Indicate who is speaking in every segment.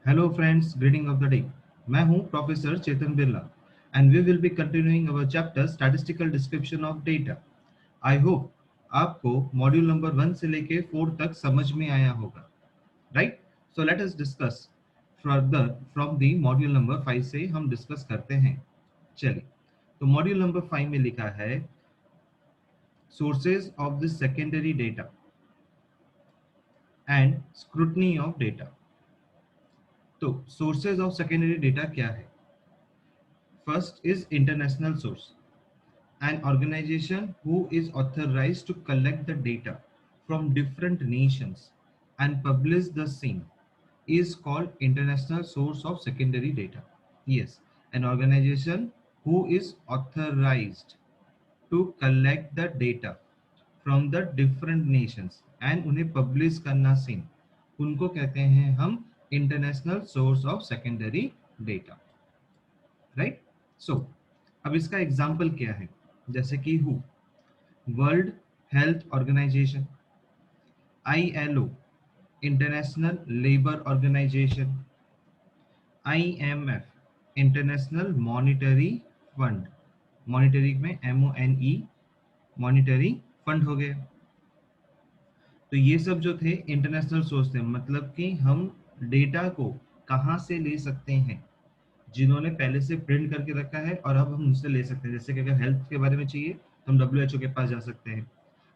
Speaker 1: Hello friends, greeting of the day. मैं हूं professor Chetan Birla and we will be continuing our chapter statistical description of data. I hope आपको module number 1 से लेके 4 तक समझ में आया होगा, right? So let us discuss further from the module number 5 से हम डिस्कस करते हैं. चलिए, तो मॉड्यूल नंबर 5 में लिखा है sources of the secondary data and scrutiny of data. तो sources of secondary data क्या है? First is international source, an organization who is authorized to collect the data from different nations and publish the same is called international source of secondary data. Yes, an organization who is authorized to collect the data from the different nations and उन्हें publish करना same, उनको कहते हैं हम international source of secondary data. Right. So अब इसका example क्या है, जैसे कि हु, world health organization, ILO, international labour organization, IMF, international monetary fund, monetary में MONE, मॉनिटरी फंड हो गया. तो ये सब जो थे इंटरनेशनल सोर्स थे, मतलब कि हम डेटा को कहाँ से ले सकते हैं, जिन्होंने पहले से प्रिंट करके रखा है और अब हम उनसे ले सकते हैं. जैसे कि अगर हेल्थ के बारे में चाहिए तो हम WHO के पास जा सकते हैं,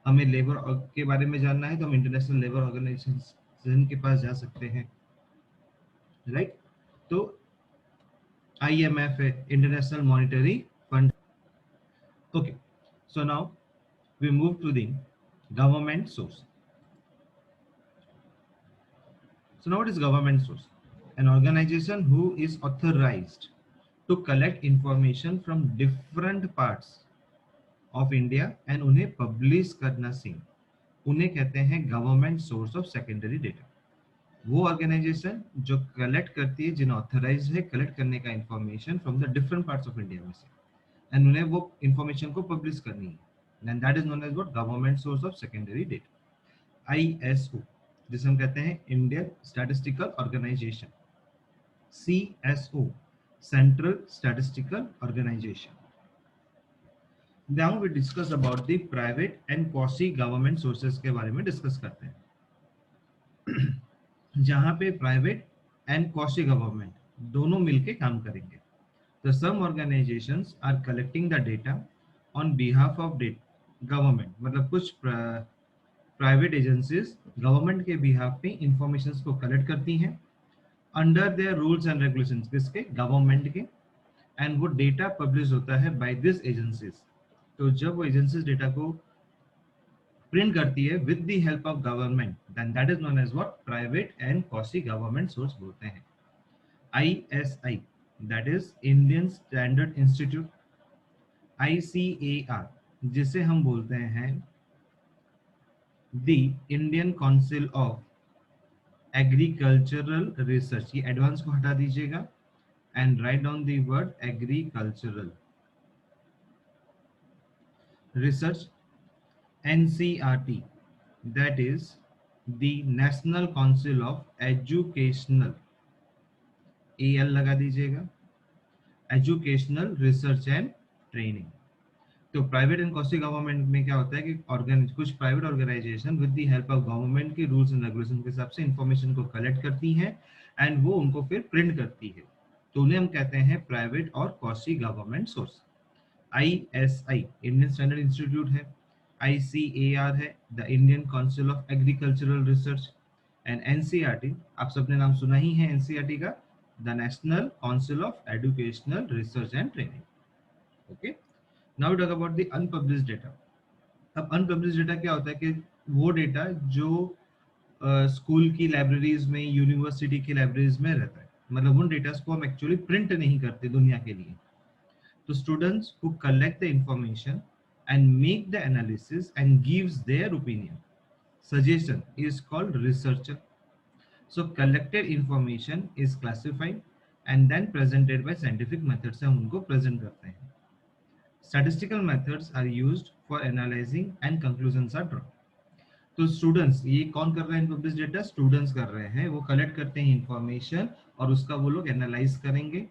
Speaker 1: हमें लेबर के बारे में जानना है तो हम इंटरनेशनल लेबर ऑर्गेनाइजेशन के पास जा सकते हैं, राइट. तो IMF है, International monetary Fund. Okay, so now we move to the government source. So now what is government source? An organization who is authorized to collect information from different parts of India and उन्हें publish करना same, उन्हें कहते हैं government source of secondary data. वो organisation जो collect करती है, जिन्हें ऑथराइज है कलेक्ट करने का information from the different parts of India में से, एंड उन्हें वो इंफॉर्मेशन को पब्लिश करनी है, and that is known as what, government source of secondary data. ISO, जिसे हम कहते हैं Indian Statistical Organisation. CSO, Central Statistical Organisation. Now we discuss about the private and quasi government sources के बारे में डिस्कस करते हैं. जहां पे प्राइवेट एंड quasi गवर्नमेंट दोनों मिलके काम करेंगे. तो some organizations are collecting the data on behalf of government, मतलब कुछ प्राइवेट एजेंसीज गवर्नमेंट के बिहाफ पे इंफॉर्मेशन को कलेक्ट करती हैं under their rules and regulations, किसके, गवर्नमेंट के, एंड वो डेटा पब्लिश होता है बाय दिस एजेंसीज. तो जब वो एजेंसीज डेटा को प्रिंट करती है with the help of government, then that is known as what, private and quasi government source बोलते हैं. ISI, that is Indian Standard Institute. ICAR, जिसे हम बोलते हैं the Indian Council of Agricultural Research. ये एडवांस को हटा दीजिएगा and write down the word agricultural research. NCRT, that is the National Council of Educational, AL लगा दीजिएगा, एजुकेशनल रिसर्च एंड ट्रेनिंग. तो प्राइवेट एंड क्वासी गवर्नमेंट में क्या होता है कि कुछ private organisation with the help of government के रूल्स एंड रेगुलेशन के हिसाब से इंफॉर्मेशन को कलेक्ट करती हैं एंड वो उनको फिर प्रिंट करती है, तो उन्हें हम कहते हैं प्राइवेट और quasi government source. ISI, Indian Standard institute है. ICAR है, the Indian Council of Agricultural research. And NCRT, आप सबने नाम सुना ही है NCRT का, the national council of educational research and training. Okay, now talk about the unpublished data. अब unpublished data क्या होता है कि वो डेटा जो स्कूल की लाइब्रेरीज में, यूनिवर्सिटी की लाइब्रेरीज में रहता है, मतलब उन डेटा को हम एक्चुअली प्रिंट नहीं करते दुनिया के लिए. तो students who collect the information and make the analysis and gives their opinion, suggestion is called researcher. So collected information is classified and then presented by scientific methods से हम उनको present करते हैं. Statistical methods are used for analyzing and conclusions are drawn. तो students, ये कौन कर रहे हैं पब्लिश डेटा? स्टूडेंट्स कर रहे हैं। वो कलेक्ट करते हैं इंफॉर्मेशन और उसका वो लोग एनालाइज करेंगे।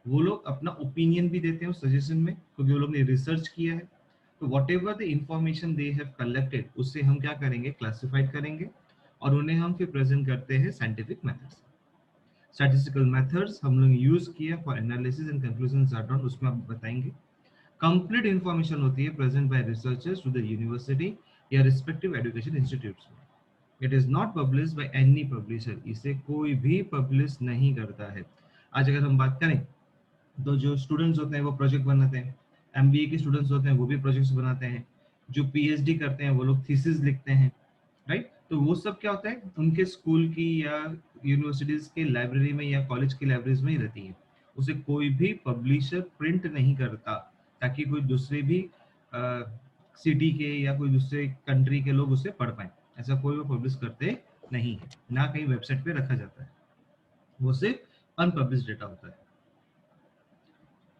Speaker 1: वो लोग अपना ओपिनियन भी देते हैं उस सजेशन में, क्योंकि वो लोग ने रिसर्च किया है। तो what ever the information they have collected, उससे हम क्या करेंगे? क्लासिफाइड करेंगे और उन्हें हम फिर प्रेजेंट करते हैं साइंटिफिक मेथड्स। स्टैटिस्टिकल मेथड्स हम लोग यूज किया for analysis and conclusion are drawn, उसमें आप बताएंगे। कंप्लीट इंफॉर्मेशन होती है present by researchers to the university या रिस्पेक्टिव एजुकेशन इंस्टीट्यूट्स में। It is not publish by any publisher, इसे कोई भी पब्लिश नहीं करता है। आज अगर हम बात करें तो जो स्टूडेंट्स होते हैं वो प्रोजेक्ट बनाते हैं, एमबीए के स्टूडेंट्स होते हैं वो भी प्रोजेक्ट्स बनाते हैं, जो पीएचडी करते हैं वो लोग थीसिस लिखते हैं, राइट? तो वो सब क्या होता है, उनके स्कूल की या यूनिवर्सिटीज के लाइब्रेरी में या कॉलेज की लाइब्रेरीज में ही रहती है। उसे कोई भी पब्लिशर प्रिंट नहीं करता, ताकि कोई दूसरे भी सिटी के या कोई दूसरे कंट्री के लोग उसे पढ़ पाए। ऐसा कोई वो पब्लिश करते नहीं है, ना कहीं वेबसाइट पे रखा जाता है, वो सिर्फ अनपब्लिश डेटा होता है।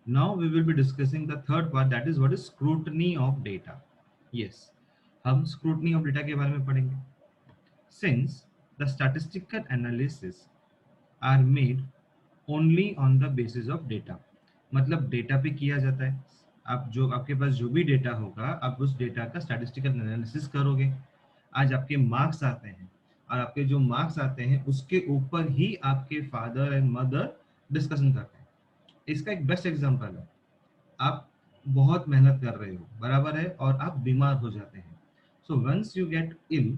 Speaker 1: Now we will be discussing the third part, that is what is scrutiny of data. Yes, हम scrutiny of data के बारे में पढ़ेंगे। Since the statistical analysis are made only on the basis of data, मतलब data पे किया जाता है। आप जो आपके पास जो भी डेटा होगा, आप उस डेटा का स्टैटिस्टिकल एनालिसिस करोगे। आज आपके मार्क्स आते हैं और आपके जो मार्क्स आते हैं उसके ऊपर ही आपके फादर एंड मदर डिस्कशन करते हैं। इसका एक बेस्ट एग्जांपल है, आप बहुत मेहनत कर रहे हो, बराबर है, और आप बीमार हो जाते हैं। So once you get ill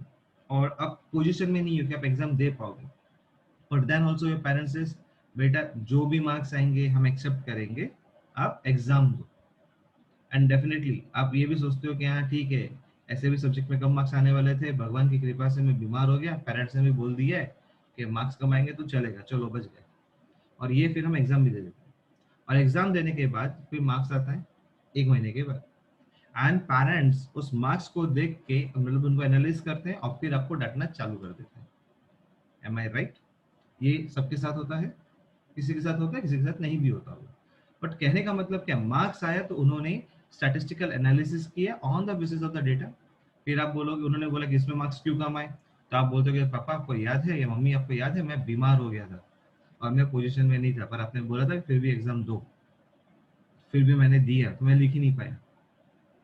Speaker 1: और आप पोजीशन में नहीं हो कि आप एग्जाम दे पाओगे, but then also your parents is, बेटा जो भी मार्क्स आएंगे हम एक्सेप्ट करेंगे, आप एग्जाम दो। एंड डेफिनेटली आप ये भी सोचते हो कि हाँ ठीक है, ऐसे भी सब्जेक्ट में कम मार्क्स आने वाले थे, भगवान की कृपा से मैं बीमार हो गया, पेरेंट्स ने भी बोल दिया है कि मार्क्स कम आएंगे तो चलेगा, चलो बच गए। और ये फिर हम एग्जाम भी दे देते हैं, और एग्जाम देने के बाद फिर मार्क्स आता है 1 महीने के बाद, एंड पेरेंट्स उस मार्क्स को देख के मतलब उनको एनालाइज करते हैं और फिर आपको डांटना चालू कर देते हैं। एम आई राइट? ये सबके साथ होता है, किसी के साथ होता है, किसी के साथ नहीं भी होता होगा। बट कहने का मतलब क्या, मार्क्स आया तो उन्होंने स्टैटिस्टिकल एनालिसिस किया on the basis of the data. फिर आप बोलोगे उन्होंने बोला कि इसमें मार्क्स क्यों कम आए, तो आप बोलते हो कि पापा आपको याद है या मम्मी आपको याद है, मैं बीमार हो गया था और मैं पोजीशन में नहीं था, पर आपने बोला था फिर भी एग्जाम दो। फिर भी मैंने दिया तो मैं लिख ही नहीं पाया,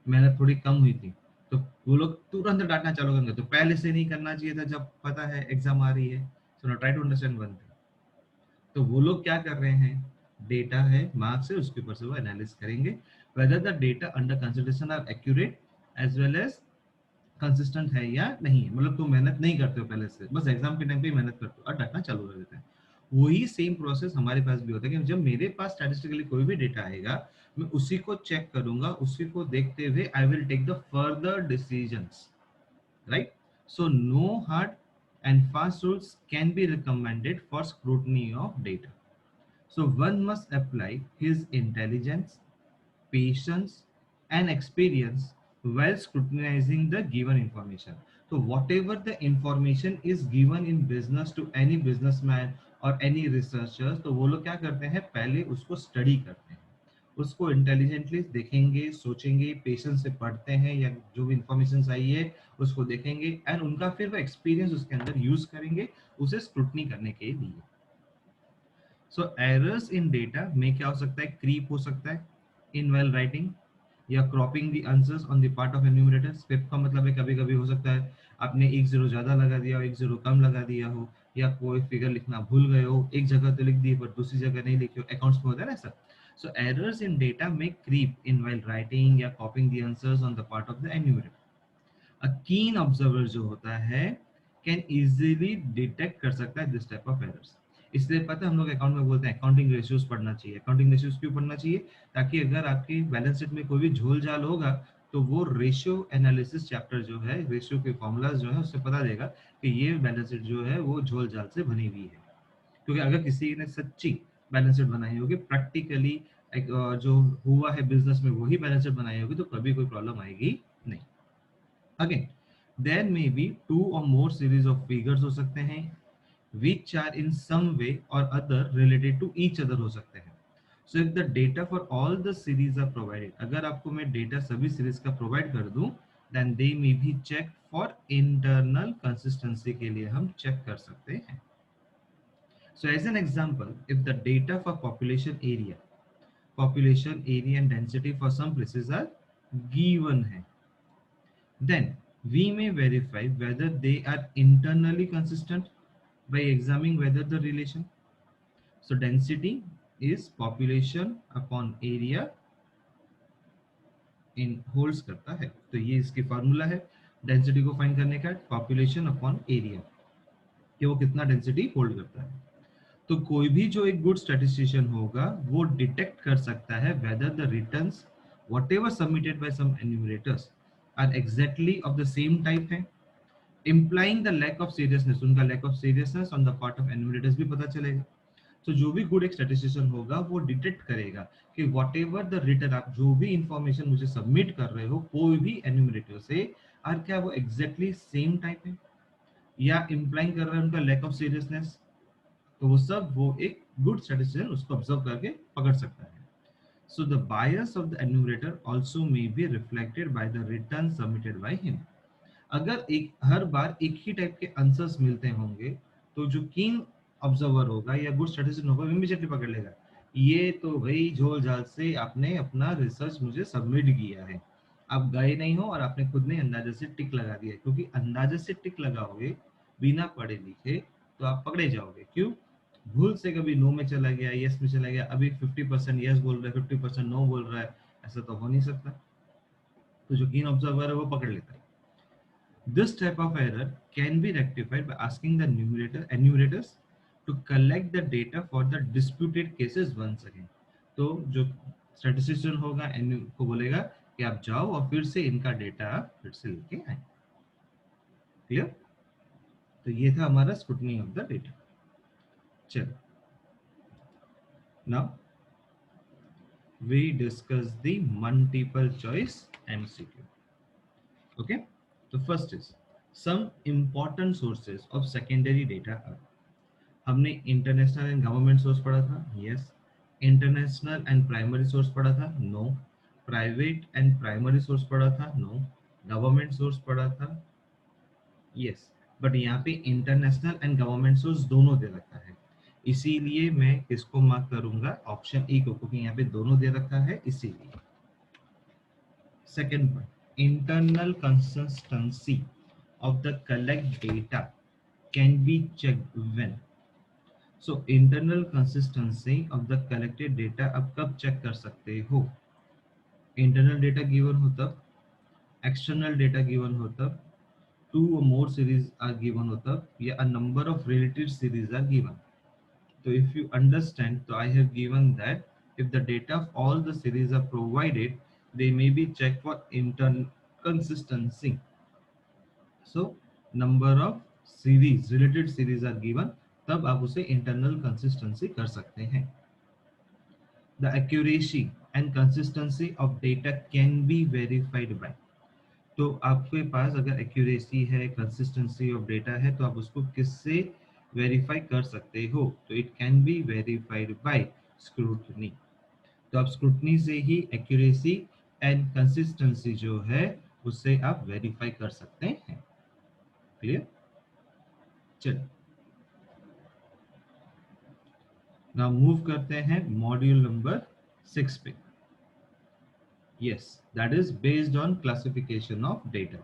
Speaker 1: मेहनत थोड़ी कम हुई थी। तो वो लोग तुरंत डांटना चालू करेंगे, तो पहले से नहीं करना चाहिए था जब पता है एग्जाम आ रही है। So now try to understand one thing. तो वो लोग क्या कर रहे हैं, डेटा है, मार्क्स है, उसके ऊपर से वो एनालिस करेंगे whether the data under consideration are accurate as well as consistent है या नहीं है। मतलब तुम मेहनत नहीं करते हो पहले से, बस एग्जाम के टाइम पे ही मेहनत करते हो और डांटना चालू कर देते हैं। वही सेम प्रोसेस हमारे पास भी होता है कि जब मेरे पास स्टैटिस्टिकली कोई भी डेटा आएगा, मैं उसी को चेक करूंगा, उसी को देखते हुए I will take the further decisions, right? So no hard and fast rules can be recommended for scrutiny of data. So one must apply his intelligence, patience, and experience while scrutinizing the given information. So whatever the information is given in business to any businessman or any researchers, तो वो लोग क्या करते हैं, पहले उसको study करते हैं, उसको इंटेलिजेंटली देखेंगे, सोचेंगे, पेशेंस से पढ़ते हैं, या जो भी इंफॉर्मेशन आई है उसको देखेंगे, एंड उनका फिर वो एक्सपीरियंस उसके अंदर यूज करेंगे उसे स्क्रूटनी करने के लिए। सो एरर्स इन डेटा में क्या हो सकता है, क्रीप हो सकता है इन वेल राइटिंग, या cropping the answers on the part of enumerator. Skip का मतलब है कभी कभी हो सकता है आपने एक जीरो ज्यादा लगा दिया हो, एक जीरो कम लगा दिया हो, या कोई फिगर लिखना भूल गए हो, एक जगह तो लिख दी पर दूसरी जगह नहीं लिखी हो, अकाउंट्स में होता है ना ऐसा। So errors in data may creep in while writing या copying the answers on the part of the enumerator. A keen observer जो होता है can easily detect कर सकता है this type of errors. इसलिए पता है हम लोग अकाउंट में बोलते हैं अकाउंटिंग रेशियोज पढ़ना चाहिए। अकाउंटिंग रेशियोज क्यों पढ़ना चाहिए, ताकि अगर आपके बैलेंस शीट में कोई भी झोल झाल होगा तो वो रेशियो एनालिसिस चैप्टर जो है, रेशियो के फॉर्मूलाज जो है, उससे पता देगा कि ये बैलेंस शीट जो है वो झोल झाल से बनी हुई है। क्योंकि अगर किसी ने सच्ची बैलेंस शीट बनाई होगी, प्रैक्टिकली जो हुआ है बिजनेस में वही बैलेंस शीट बनाई होगी, तो कभी कोई प्रॉब्लम आएगी नहीं। अगेन देयर मे बी 2 और मोर सीरीज ऑफ फिगर्स हो सकते हैं which are in some way or other related to each other हो सकते हैं। So if the data for all the series are provided, अगर आपको मैं डेटा सभी सीरीज का प्रोवाइड कर दूं, then they may be check for internal consistency के लिए हम चेक कर सकते हैं. So as an example, if the data for population area and density for some places are given hai, then we may verify whether they are internally consistent by examining whether the relation. So density is population upon area in holds करता है. तो ये इसकी formula है density को find करने का, population upon area, कि वो कितना डेंसिटी होल्ड करता है. तो कोई भी जो एक गुड स्टैटिस्टिशियन होगा वो डिटेक्ट कर सकता है whether the returns whatever submitted by some enumerators are exactly of the same type है, implying the lack of seriousness, उनका lack of seriousness on the part of enumerators भी पता चलेगा. तो जो भी गुड एक स्टैटिस्टिशियन होगा वो डिटेक्ट करेगा कि व्हाटएवर द रिटर्न, आप जो भी इंफॉर्मेशन मुझे सबमिट कर रहे हो कोई भी एन्यूमरेटर से, और क्या वो एग्जैक्टली सेम टाइप है या इम्प्लाइंग कर रहा है उनका लैक ऑफ सीरियसनेस. तो वो सब वो एक गुड स्टैटिस्टिशियन उसको ऑब्जर्व करके पकड़ सकता है. So the bias of the enumerator also may be reflected by the return submitted by him. अगर एक हर बार एक ही टाइप के आंसर्स मिलते होंगे तो जो कीन ऑब्जर्वर होगा या गुड स्टैटिस्टिशियन होगा इमीडिएटली पकड़ लेगा, ये तो भाई झोल झाल से आपने अपना रिसर्च मुझे सबमिट किया है, आप गए नहीं हो और आपने खुद ने अंदाजे से टिक लगा दिया. क्योंकि अंदाजे से टिक लगाओगे बिना पढ़े लिखे तो आप पकड़े जाओगे. क्यों? भूल से कभी नो में चला गया, यस में चला गया, अभी 50% यस बोल रहा है 50% नो बोल रहा है, ऐसा तो हो नहीं सकता. तो जो कीन ऑब्जर्वर है वो पकड़ लेता है. This type of error can be rectified by asking the enumerators to collect the data for the disputed cases once again. तो जो स्टैटिस्टिशियन होगा को बोलेगा कि आप जाओ और फिर से इनका डेटा आप फिर से लेके आए. क्लियर? तो ये था हमारा स्क्रूटनी ऑफ द डेटा. चलो, now we discuss the multiple choice MCQ. Okay, so first is some important sources of secondary data are. हमने इंटरनेशनल एंड गवर्नमेंट सोर्स पढ़ा था, yes. International and primary source पढ़ा था, no. Private and primary source पढ़ा था, no. Government source पढ़ा था, yes. But यहाँ पे इंटरनेशनल एंड गवर्नमेंट सोर्स दोनों दे रखा है, इसीलिए मैं किसको मार्क करूंगा, ऑप्शन ई को, क्योंकि यहाँ पे दोनों दे रखा है इसीलिए. Second point, internal consistency of the collect data can be checked when. So internal consistency of the collected data आप कब चेक कर सकते हो? इंटरनल डेटा गिवन हो तब, एक्सटर्नल डेटा गिवन हो तब, टू और मोर सीरीज आर गिवन हो तब, या a number of related series are given. तो इफ यू अंडरस्टैंड, तो I have given that if the data of all the series are provided, they may be checked for internal consistency. So number of series, related series are given, तब आप उसे internal consistency कर सकते हैं. The accuracy and consistency of data can be verified bye. तो आपके पास अगर accuracy है, कंसिस्टेंसी ऑफ डेटा है, तो आप उसको किससे वेरीफाई कर सकते हो? तो it can be verified bye scrutiny. तो आप स्क्रूटनी से ही एक्यूरेसी एंड कंसिस्टेंसी जो है उससे आप वेरीफाई कर सकते हैं. क्लियर? चलिए, नाउ मूव करते हैं मॉड्यूल नंबर 6 पे. Yes, that is based on classification of data.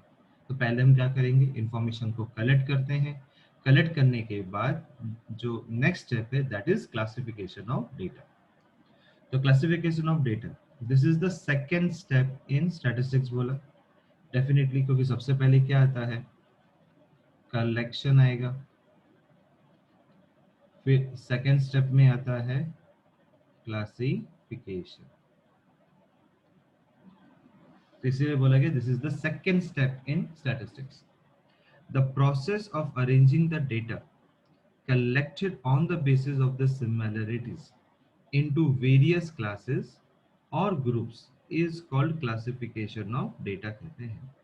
Speaker 1: तो पहले हम क्या करेंगे, इंफॉर्मेशन को कलेक्ट करते हैं. कलेक्ट करने के बाद जो नेक्स्ट स्टेप है that is classification of data. तो classification of data, this is the second step in statistics बोला डेफिनेटली, क्योंकि सबसे पहले क्या आता है, कलेक्शन आएगा, फिर सेकेंड स्टेप में आता है क्लासिफिकेशन. तो इसीलिए बोला गया this is the second step in statistics. The process of arranging the data collected on the basis of the similarities into various classes और groups is called classification of data कहते हैं.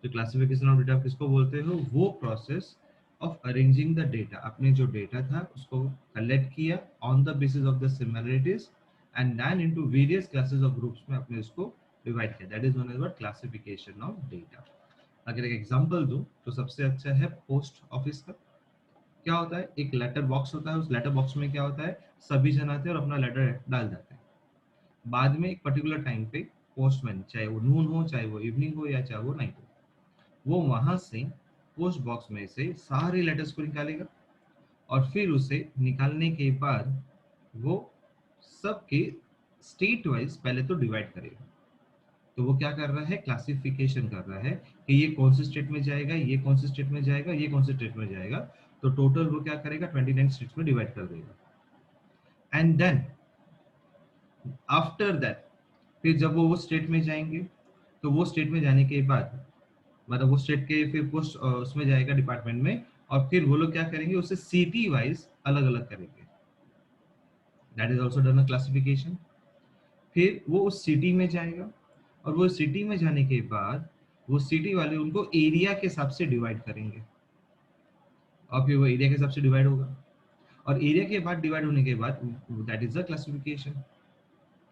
Speaker 1: तो क्लासिफिकेशन ऑफ डेटा किसको बोलते हो? वो process of arranging the data, आपने जो डेटा था उसको कलेक्ट किया on the basis of the similarities and then into various classes of groups में आपने उसको डिवाइड किया, that is known as what, classification of data. अगर एक एग्जांपल दूं तो सबसे अच्छा है पोस्ट ऑफिस का। क्या होता है, एक लेटर बॉक्स होता है, उस लेटर बॉक्स में क्या होता है, सभी जन आते हैं और अपना लेटर डाल जाते हैं। बाद में एक पर्टिकुलर टाइम पे पोस्टमैन, चाहे वो नून हो, चाहे वो इवनिंग हो, या चाहे वो नाइट हो, वो वहां से पोस्ट बॉक्स में से सारे लेटर्स को निकालेगा, और फिर उसे निकालने के बाद वो सबके स्टेट वाइज पहले तो डिवाइड करेगा। तो वो क्या कर रहा है, क्लासिफिकेशन कर रहा है कि ये कौन से स्टेट में जाएगा, ये कौन से स्टेट में जाएगा, ये कौन से स्टेट में जाएगा। तो टोटल वो क्या करेगा, 29 स्टेट्स में डिवाइड कर देगा। एंड देन आफ्टर दैट, फिर जब वो स्टेट में जाएंगे, तो वो स्टेट में जाने के बाद, मतलब वो स्टेट के फिर पोस्ट उसमें जाएगा डिपार्टमेंट में, और फिर वो लोग क्या करेंगे, उसे सिटी वाइज अलग अलग करेंगे। That is also done a classification. फिर वो उस सिटी में जाएगा, और वो सिटी में जाने के बाद वो सिटी वाले उनको एरिया के हिसाब से डिवाइड करेंगे, और फिर वो एरिया के हिसाब से डिवाइड होगा, और एरिया के बाद डिवाइड होने के बाद that is the classification.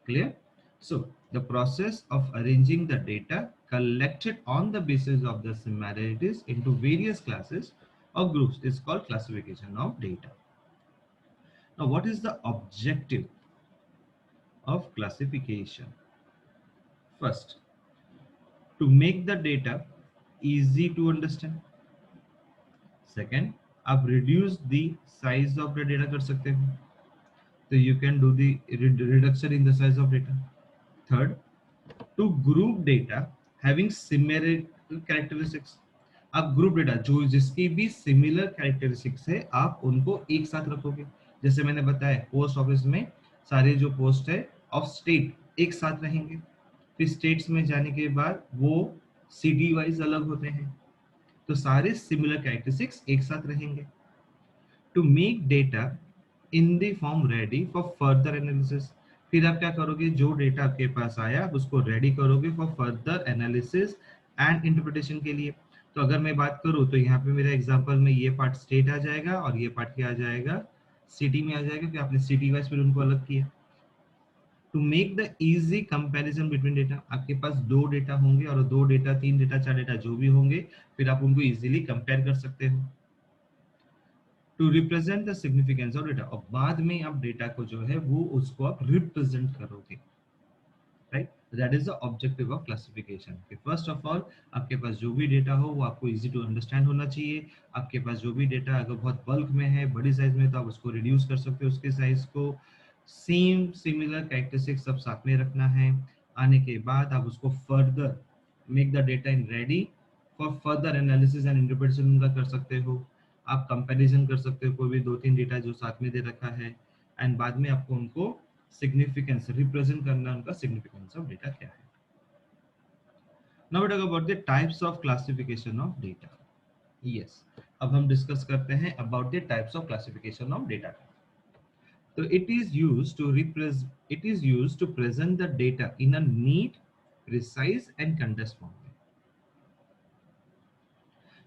Speaker 1: Clear? So the process of arranging the data collected on the basis of the similarities into various classes or groups is called classification of data. Now what is the objective of classification? First, to make the data easy to understand. Second, आप reduce the size of the data कर सकते हो, तो you can do the reduction in the size of data. Third, to group data having similar characteristics. आप group data जो जिसकी भी similar characteristics है, आप उनको एक साथ रखोगे। जैसे मैंने बताया, पोस्ट ऑफिस में सारे जो पोस्ट है ऑफ स्टेट एक साथ रहेंगे, फिर स्टेट्स में जाने के बाद वो सिटी वाइज अलग होते हैं, तो सारे सिमिलर कैरेक्टरिस्टिक्स एक साथ रहेंगे। To make data in the form ready for further analysis, फिर आप क्या करोगे, जो डेटा आपके पास आया आप उसको रेडी करोगे for further analysis and interpretation के लिए। तो अगर मैं बात करूं तो यहाँ पे मेरा एग्जांपल में ये पार्ट स्टेट आ जाएगा, और ये पार्ट क्या आ जाएगा, सिटी में आ जाएगा, कि आपने सिटी वाइज फिर उनको अलग किया। To make the easy comparison between data, आपके पास दो डेटा होंगे, और दो डेटा, तीन डेटा, चार डेटा जो भी होंगे, फिर आप उनको इजीली कंपेयर कर सकते हो। To represent the significance of data, और बाद में आप डेटा को जो है वो उसको आप रिप्रेजेंट करोगे, right? That is the objective of classification. First of all, आपके पास जो भी डेटा हो वो आपको इजी टू अंडरस्टैंड होना चाहिए। आपके पास जो भी डेटा अगर बहुत बल्क में है, बड़ी साइज में, तो आप उसको रिड्यूस कर सकते हो, उसके साइज को। सेम सिमिलर कैरेक्टरिस्टिक्स सब साथ में रखना है। आने के बाद आप उसको further make the data in ready for further analysis and interpretation उनका कर सकते हो। आप कंपैरिजन कर सकते हो कोई भी दो तीन डेटा जो साथ में दे रखा है, एंड बाद में आपको उनको सिग्निफिकेंस रिप्रेजेंट करना, उनका सिग्निफिकेंस ऑफ डेटा क्या है। Now we talk about the types of classification of data. Yes, अब हम डिस्कस करते हैं about the types of classification of data. तो it is used to present the data in a neat, precise and condensed form.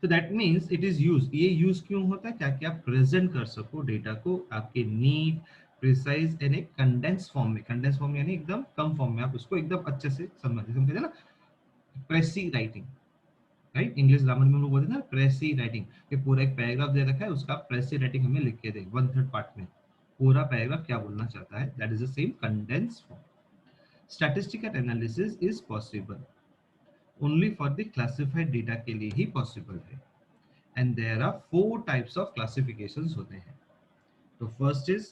Speaker 1: तो that means it is use, ये use क्यों होता है, ताकि आप प्रेजेंट कर सको डेटा को आपके नीट, प्रिसाइज एंड एक कंडेंस फॉर्म में। कंडेंस फॉर्म यानी एकदम कम फॉर्म में, आप उसको एकदम अच्छे से समझे ना, प्रेसी राइटिंग, राइट? इंग्लिश ग्रामर में हम लोग बोलते हैं ना प्रेसी राइटिंग, कि पूरा एक पैराग्राफ दे रखा है, उसका प्रेसी राइटिंग हमें लिख के दे, 1/3 पार्ट में पूरा पैराग्राफ क्या बोलना चाहता है, that is the same condense form. Statistical analysis is possible only for the classified data के लिए ही पॉसिबल है। And there are four types of classifications होते हैं। तो first is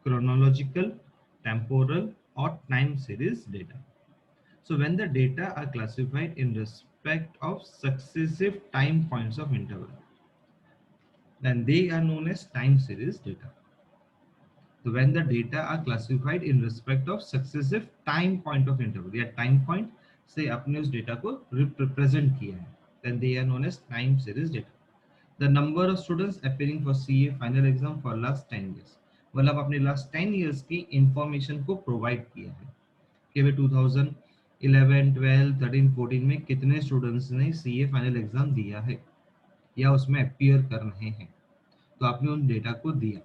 Speaker 1: chronological, temporal or time series data. So when the data are classified in respect of successive time points of interval, then they are known as time series data. So when the data are classified in respect of successive time point of interval, या time point से आपने उस data को represent किया है, then they are known as time series data. The number of students appearing for CA final exam for last 10 years, मतलब आपने last 10 years की इंफॉर्मेशन को प्रोवाइड किया है कि वे 2011, 12, 13, 14 में कितने स्टूडेंट्स ने CA फाइनल एग्जाम दिया है या उसमें अपियर कर रहे हैं। तो आपने उन डेटा को दिया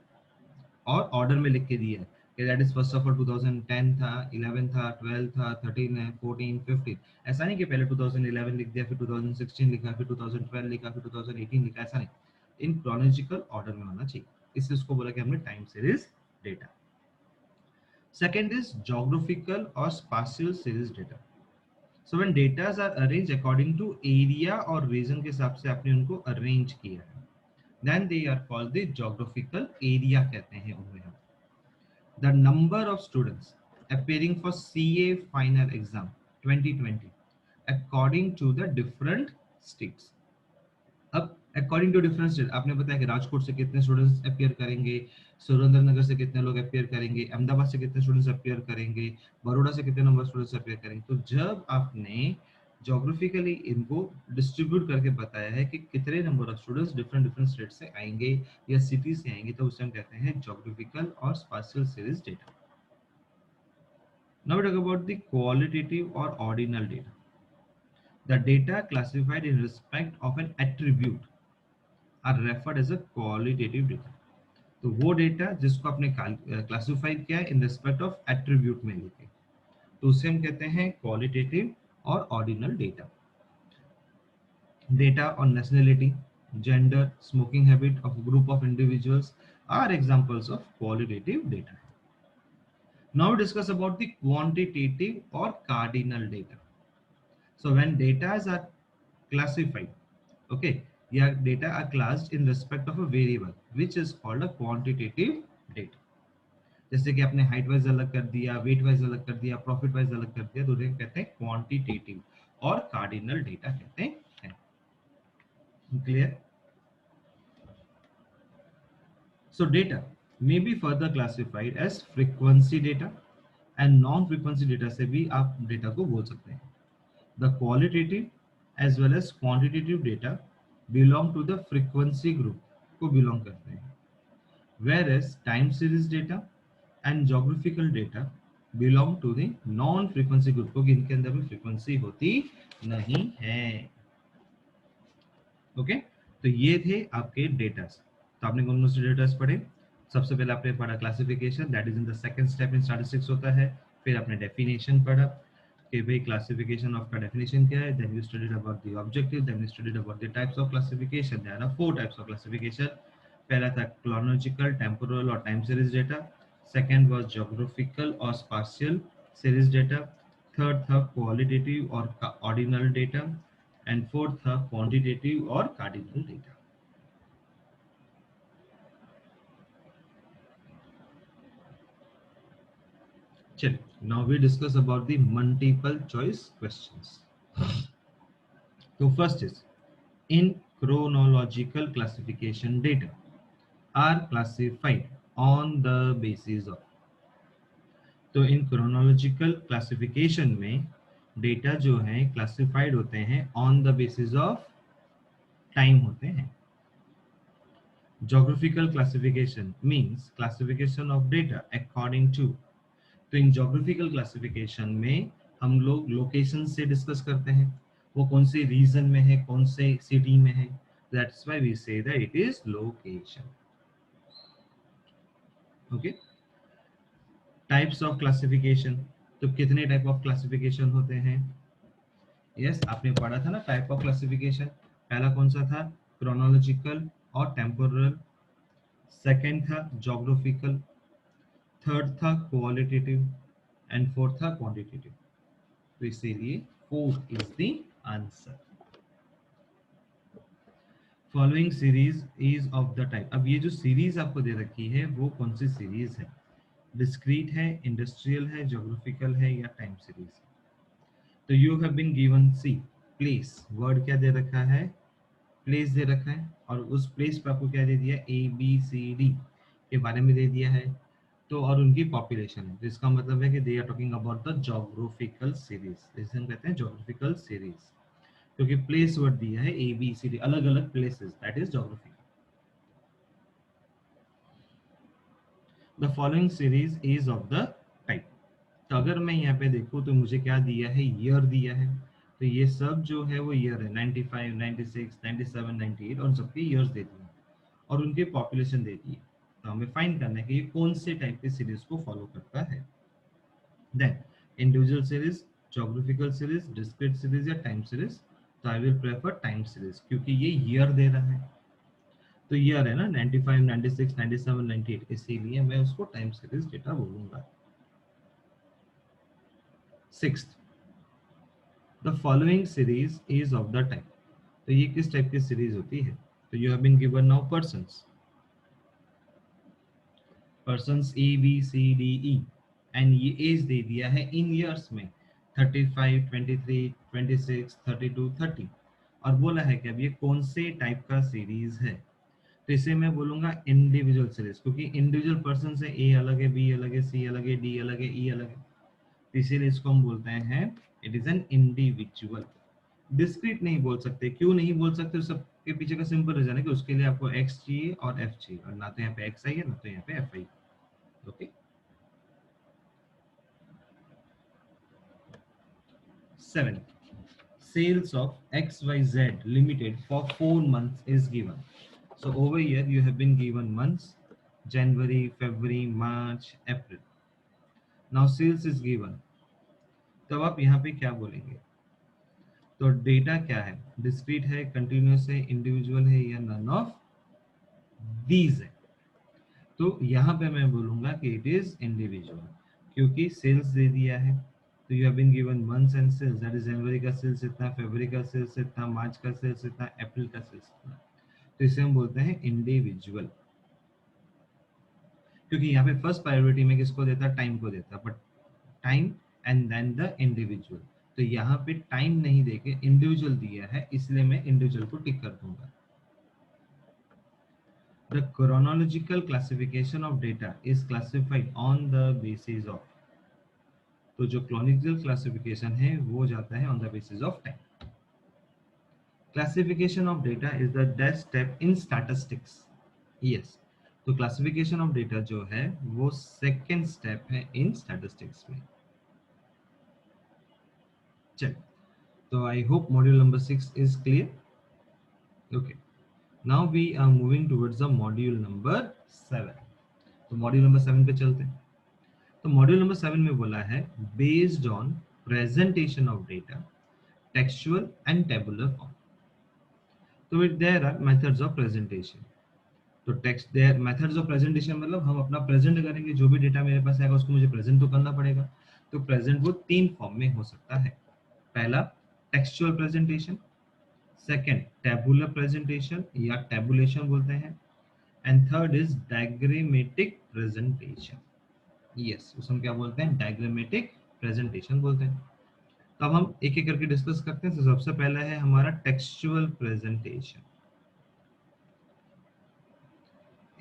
Speaker 1: और ऑर्डर में लिख के दिया है, that is first of all 2010 था, 11 था, 12 था, 13 है, 14, 15। ऐसा नहीं कि पहले 2011 लिख दिया, फिर 2016 लिखा, फिर 2012 लिखा, फिर 2018 लिखा, ऐसा नहीं। इन क्रोनोलॉजिकल ऑर्डर में होना चाहिए, इसलिए उसको बोला कि हमने time series data. Second is geographical और spatial series data. So when datas are arrange according to area और रीजन के हिसाब से आपने उनको अरेंज किया है, then they are called the geographical area कहते हैं उन्हें हम। The number of students appearing for CA final exam 2020 according to the different states। अब अकॉर्डिंग टू डिफरेंट स्टेट आपने बताया कि राजकोट से कितने स्टूडेंट्स अपीयर करेंगे, सुरेंद्रनगर से कितने लोग अपीयर करेंगे, अहमदाबाद से कितने स्टूडेंट्स अपीयर करेंगे, बड़ौदा से कितने नंबर स्टूडेंट्स अपीयर करेंगे। तो जब आपने जोग्राफिकली इनको डिस्ट्रीब्यूट करके बताया है कि कितने number of students different different state से आएंगे या सिटी से आएंगे, तो उसे हम कहते हैं जोग्राफिकल और spatial series data. Now we talk about the qualitative और ordinal data. The data classified in respect of an attribute are referred as a qualitative data. तो वो डेटा जिसको आपने क्लासिफाई किया है इन रिस्पेक्ट ऑफ एट्रीब्यूट में लेके, तो उसे हम कहते हैं क्वालिटेटिव और ordinal data. Data on nationality, gender, smoking habit of group of individuals are examples of qualitative data. Now discuss about the quantitative और cardinal data. So when data are classified, okay, yeah, data are classed in respect of a variable, which is called a quantitative data। जैसे कि आपने height wise अलग कर दिया, wait wise अलग कर दिया, प्रॉफिट वाइज अलग कर दिया, तो उन्हें कहते हैं क्वांटिटेटिव और कार्डिनल डेटा कहते हैं। Clear? So data may be further classified as frequency data and non frequency data से भी आप डेटा को बोल सकते हैं। The qualitative as well as quantitative data belong to the frequency group को belong करते हैं, whereas time series data and geographical data belong to the non frequency group को, इनके अंदर भी frequency होती नहीं है। ओके, तो ये थे आपके डेटास। तो आपने कौन कौन से डेटास पढ़े? सबसे पहले आपने पढ़ा classification, that is in the second step in statistics होता है। फिर आपने डेफिनेशन पढ़ा कि भाई क्लासिफिकेशन ऑफ का डेफिनेशन क्या है, then you studied about the objective, then you studied about the types of classification. There are 4 types of classification. पहला था क्रोनोलॉजिकल, टेम्पोरल और time series data. Second was geographical और स्पाशियल सीरीज डेटा। थर्ड था qualitative और ordinal data, and fourth था quantitative और cardinal data. चलिए, now we discuss about the multiple choice questions. तो first is in chronological classification data are classified on the basis of। तो इन chronological classification में data जो है classified होते हैं on the basis of time होते हैं। Geographical classification means classification of data according to। तो इन जोग्राफिकल क्लासिफिकेशन में हम लोग लोकेशन से डिस्कस करते हैं, वो कौन से रीजन में है, कौन से सिटी में है, that's why we say that it is location. Okay, types of classification. तो कितने टाइप ऑफ क्लासिफिकेशन होते हैं? यस, आपने पढ़ा था ना टाइप ऑफ क्लासिफिकेशन। पहला कौन सा था? क्रोनोलॉजिकल और टेम्पोरल। सेकंड था जोग्राफिकल। थर्ड था क्वालिटेटिव एंड फोर्थ था क्वांटिटेटिव। तो इसीलिए 4 is the answer. Following series is of the type. अब ये जो सीरीज आपको दे रखी है वो कौन सी सीरीज है? डिस्क्रीट है, इंडस्ट्रियल है, ज्योग्राफिकल है या टाइम सीरीज? तो you have been given see place. Word क्या दे रखा है? प्लेस दे रखा है, और उस प्लेस पर आपको क्या दे दिया? ABCD के बारे में दे दिया है, तो और उनकी पॉपुलेशन है, जिसका मतलब है कि they are talking about the geographical series. इसे हम कहते हैं ज्योग्राफिकल सीरीज, क्योंकि प्लेस वर्ड दिया है ABCD, अलग अलग places, that is geographical. The following series is of the type. तो अगर मैं यहाँ पे देखूँ तो मुझे क्या दिया है? ईयर दिया है। तो ये सब जो है वो ईयर है, 95, 96, 97, 98, और सबके ईयर्स दे दिए और उनके पॉपुलेशन दे दी है। तो हमें फाइंड करना है कि ये कौन से टाइप की सीरीज को फॉलो करता है। Then individual series, geographical series, discrete series या टाइम सीरीज। तो I will prefer time series क्योंकि ये ईयर दे रहा है, तो ईयर है ना 95, 96, 97, 98, इसीलिए मैं उसको टाइम सीरीज डेटा बोलूंगा। Sixth, the following series is of the type. तो ये किस टाइप की सीरीज होती है? तो you have been given now persons, persons A B C D E, and ये एज दे दिया है इन ईयर्स में 35, 23, 26, 32, 30, और बोला है कि अब ये कौन से टाइप का सीरीज है। तो इसे मैं बोलूंगा इंडिविजुअल सीरीज, क्योंकि इंडिविजुअल पर्सन से ए अलग है, बी अलग है, सी अलग है, डी अलग है, ई अलग है, तो इसीलिए इसको हम बोलते हैं it is an individual. Discrete नहीं बोल सकते, क्यों नहीं बोल सकते? सबके पीछे का सिंपल रीजन है कि उसके लिए आपको एक्स चाहिए और एफ चाहिए, और ना तो यहाँ पे एक्स आई है ना तो यहाँ पे F I. Okay, 7, sales of XYZ Limited for 4 months is given. So over here you have been given months, January, February, March, April. Now sales is given. तब आप यहाँ पे क्या बोलेंगे? तो डेटा क्या है? डिस्क्रीट है, कंटिन्यूस है, इंडिविजुअल है, या नन ऑफ दीज है? तो यहाँ पे मैं बोलूंगा कि इट इज इंडिविजुअल, क्योंकि सेल्स दे दिया है। तो you have been given months and sales, that is जनवरी का सेल्स इतना, फरवरी का सेल्स इतना, मार्च का सेल्स इतना, अप्रैल का सेल्स इतना। तो इसे हम बोलते हैं इंडिविजुअल, क्योंकि यहाँ पे फर्स्ट प्रायोरिटी में किसको देता? टाइम को देता, but time and then the individual. तो यहाँ पे टाइम नहीं देके इंडिविजुअल दिया है, इसलिए मैं इंडिविजुअल को टिक कर दूंगा। The chronological classification of data is classified on the basis of, तो जो क्रोनोलॉजिकल क्लासिफिकेशन है वो जाता है on the basis of time. Classification of data is the next step in statistics. Yes, तो क्लासिफिकेशन ऑफ डेटा जो है वो सेकंड स्टेप है इन स्टैटिस्टिक्स में। चल, तो I hope module number 6 is clear. Okay, now we are moving towards the module number 7। तो module number 7 पे चलते हैं। तो मॉड्यूल नंबर 7 में बोला है based on presentation of data, textual and tabular form. तो it there are methods of presentation. तो text there methods of presentation मतलब हम अपना प्रेजेंट करेंगे, जो भी डेटा मेरे पास आएगा उसको मुझे प्रेजेंट तो करना पड़ेगा। तो प्रेजेंट वो 3 फॉर्म में हो सकता है। पहला textual presentation, second tabular presentation या टेबुलेशन बोलते हैं, and third is diagrammatic presentation. Yes, उसे हम क्या बोलते हैं? डायग्रामेटिक प्रेजेंटेशन बोलते हैं। तो अब हम एक एक करके डिस्कस करते हैं। तो सबसे पहला है हमारा textual presentation.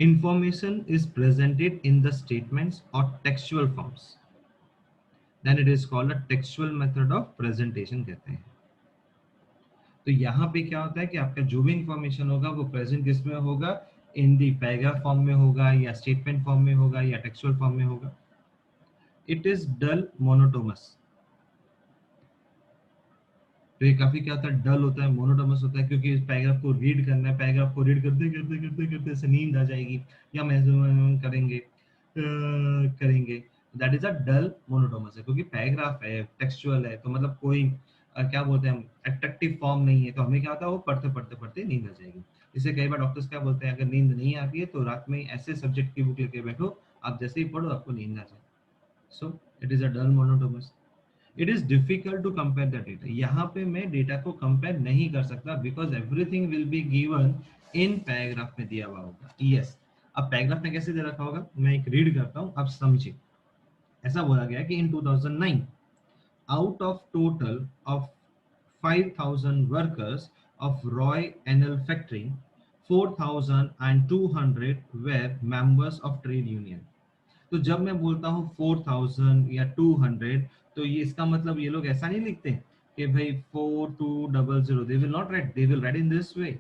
Speaker 1: Information is presented in the statements or textual forms, then it is called a textual method of presentation कहते हैं। तो यहाँ पे क्या होता है कि आपका जो भी इंफॉर्मेशन होगा वो प्रेजेंट किस में होगा? इन दी पैराग्राफ फॉर्म में होगा, या स्टेटमेंट फॉर्म में होगा, या टेक्सचुअल फॉर्म में होगा। It is dull monotonous. तो ये काफी क्या होता है? डल होता है, मोनोटोमस होता है, क्योंकि इस पैराग्राफ को रीड करना है, पैराग्राफ को रीड करते करते करते करते से नींद आ जाएगी या महसूस करेंगे करेंगे। दैट इज अ डल मोनोटोमस है, क्योंकि पैराग्राफ है, टेक्सचुअल है, तो मतलब कोई क्या बोलते हैं हम, अट्रैक्टिव फॉर्म नहीं है, तो हमें क्या होता है वो पढ़ते पढ़ते पढ़ते नींद आ जाएगी। इसे कई बार डॉक्टर्स क्या बोलते हैं, अगर नींद नहीं आती है तो रात में ऐसे सब्जेक्ट की बुक लेके बैठो, आप जैसे ही पढ़ो आपको नींद आ जाए। So it is a dull monotonous. It is difficult to compare the data. यहाँ पे मैं डेटा को कंपेयर नहीं कर सकता, because everything will be given in paragraph में दिया हुआ होगा। यस, अब पैराग्राफ में कैसे दे रखा होगा, मैं एक रीड करता हूँ, आप समझिए। ऐसा बोला गया कि in 2009 out of total of 5000 workers of रॉय एनल factory 4200 were members of trade union. तो जब मैं बोलता हूँ 4000 या 200, तो ये इसका मतलब ये लोग ऐसा नहीं लिखते कि भाई 4200, they will not right, they will write in this way.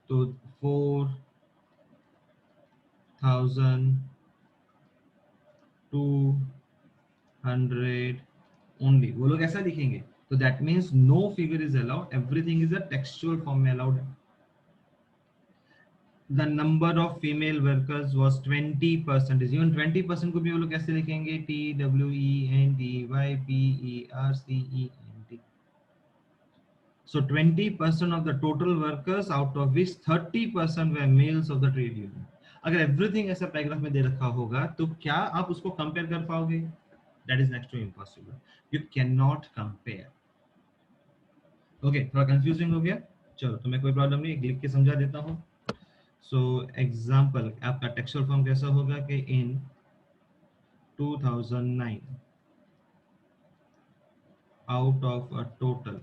Speaker 1: तो 4200 ओनली, वो लोग ऐसा लिखेंगे। तो that means know figure is allowed, everything is a textual form में अलाउड है। The number of female workers was 20%। Even 20% को भी वो लोग कैसे लिखेंगे? TWENTYPERCENT। So 20% of the total workers, out of which 30% were males of the trade union. अगर everything ऐसा पैराग्राफ में दे रखा होगा तो क्या आप उसको कंपेयर कर पाओगे? That is next to impossible. You can not compare. Okay, थोड़ा कंफ्यूजिंग हो गया? चलो, तो मैं कोई प्रॉब्लम नहीं, लिख के समझा देता हूँ। सो एग्जाम्पल, आपका टेक्सचुअल फॉर्म कैसा होगा कि in 2009 out of a total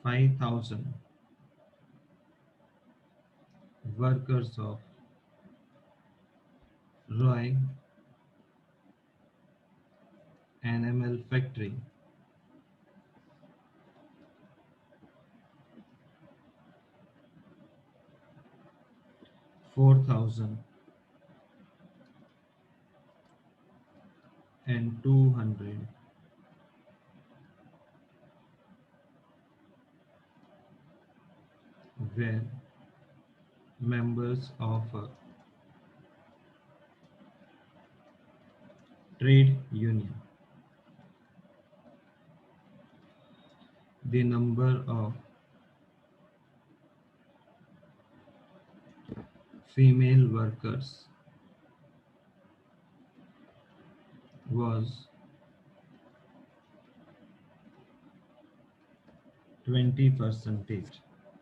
Speaker 1: 5,000 workers of Roy NML factory, 4,200 were members of a trade union. The number of female workers was 20%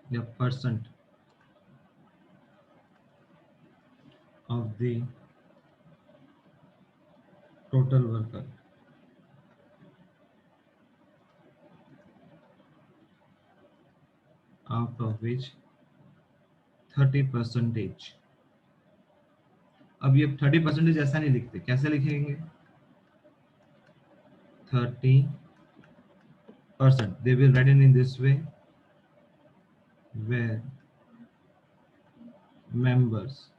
Speaker 1: the percent of the total worker, out of which 30%। अब ये 30% ऐसा नहीं लिखते, कैसे लिखेंगे? 30%, they will write it in this way, where members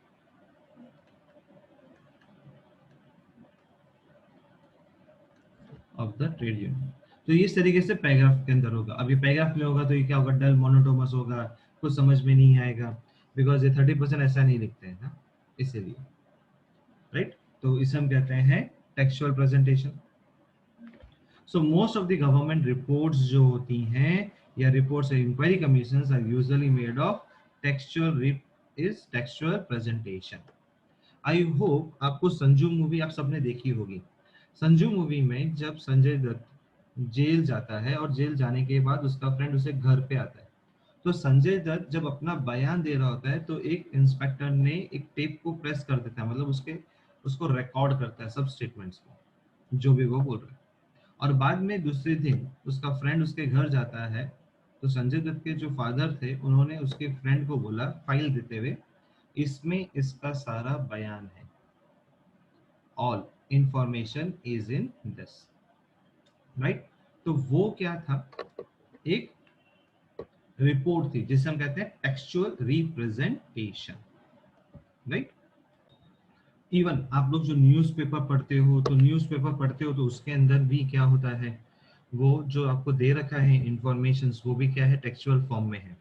Speaker 1: of the trade union. तो इस तरीके से पैराग्राफ के अंदर होगा। अब ये पैराग्राफ में होगा तो ये क्या होगा? डल मोनोटोनस होगा, कुछ समझ में नहीं आएगा, बिकॉज ये 30% ऐसा नहीं लिखते हैं ना, इसीलिए। राइट, तो इसे हम कहते हैं textual presentation. So most of the government reports जो होती हैं या reports inquiry commissions are usually made of textual presentation. I hope आपको संजू मूवी आप सबने देखी होगी। संजू मूवी में जब संजय दत्त जेल जाता है और जेल जाने के बाद उसका फ्रेंड उसे घर पे आता है, तो संजय दत्त जब अपना बयान दे रहा होता है तो एक इंस्पेक्टर ने एक टेप को प्रेस कर देता है, मतलब उसको रिकॉर्ड करता है सब स्टेटमेंट्स को, जो भी वो बोल रहा है। और बाद में दूसरे दिन उसका फ्रेंड उसके घर जाता है, तो संजय दत्त के जो फादर थे उन्होंने उसके फ्रेंड को बोला फाइल देते हुए, इसमें इसका सारा बयान है, all information is in this. Right, तो वो क्या था? एक रिपोर्ट थी जिसे हम कहते हैं टेक्सचुअल रिप्रेजेंटेशन। राइट, इवन आप लोग जो न्यूज़पेपर पढ़ते हो तो उसके अंदर भी क्या होता है, वो जो आपको दे रखा है इंफॉर्मेशंस, वो भी क्या है? टेक्सचुअल फॉर्म में है।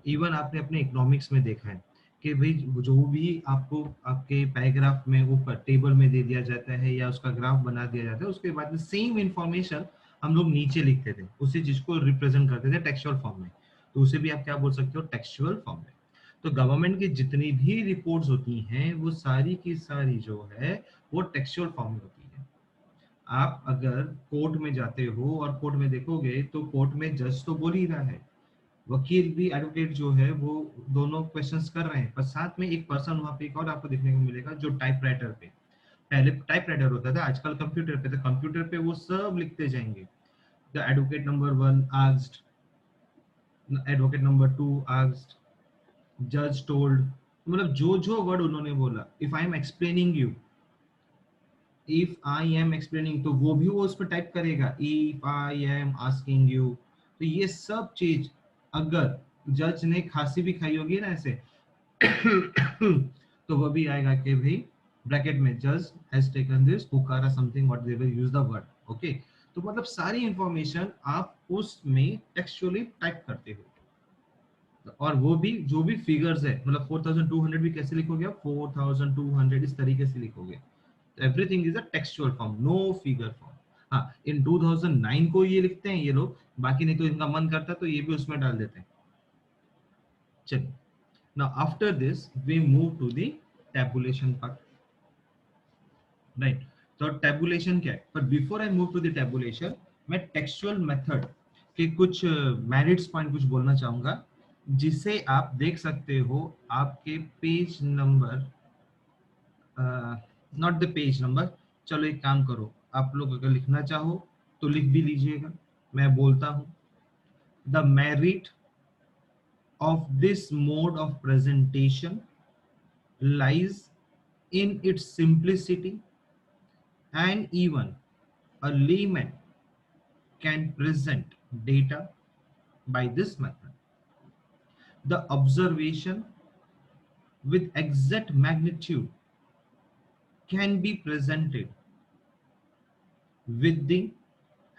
Speaker 1: इवन आपने अपने इकोनॉमिक्स में देखा है कि भाई जो भी आपको आपके पैराग्राफ में ऊपर टेबल में दे दिया जाता है या उसका ग्राफ बना दिया जाता है, उसके बाद में सेम इंफॉर्मेशन हम लोग नीचे लिखते थे, उसी चीज को रिप्रेजेंट करते थे टेक्सचुअल फॉर्म में। तो उसे भी आप क्या बोल सकते हो? टेक्सचुअल फॉर्म में। तो गवर्नमेंट की जितनी भी रिपोर्ट्स होती हैं वो सारी की सारी जो है वो टेक्सचुअल फॉर्म में होती है। आप अगर कोर्ट में जाते हो और कोर्ट में देखोगे तो कोर्ट में जज तो बोल ही रहा है, वकील भी, एडवोकेट जो है वो दोनों क्वेश्चंस कर रहे हैं, पर साथ में एक पर्सन वहां पे एक और आपको देखने को मिलेगा जो टाइपराइटर पे, पहले टाइपराइटर होता था, आजकल कंप्यूटर पे, तो कंप्यूटर पे वो सब लिखते जाएंगे। The advocate number 1 asked, advocate number 2 asked, जज टोल्ड, मतलब जो जो वर्ड उन्होंने बोला, if I am explaining you, if I am explaining, तो वो भी वो उस पर टाइप करेगा, if I am asking you. तो ये सब चीज अगर जज ने खांसी भी खाई होगी ना ऐसे तो वो भी आएगा कि भाई ब्रैकेट में जज हैज टेकन दिस हुकारा something what they will use the word. Okay, तो मतलब सारी इंफॉर्मेशन आप उसमें टेक्सचुअली टाइप करते हो, और वो भी जो भी फिगर्स है, मतलब 4200 भी कैसे लिखोगे आप, 4200 इस तरीके से लिखोगे। Everything is a textual form, know figure form. हाँ, इन 2009 को ये लिखते हैं ये लोग, बाकी नहीं तो इनका मन करता है तो ये भी उसमें डाल देते हैं। चलिए, now after this we move to the tabulation part, right. तो टेबुलेशन क्या है, पर before I move to the tabulation, मैं टेक्सचुअल मेथड के कुछ मेरिट्स पॉइंट कुछ बोलना चाहूंगा, जिसे आप देख सकते हो आपके page number, not the page number, चलो एक काम करो, आप लोग अगर लिखना चाहो तो लिख भी लीजिएगा, मैं बोलता हूं। The merit of this mode of presentation lies in its simplicity, and even a layman can present data by this method. The observation with exact magnitude can be presented with the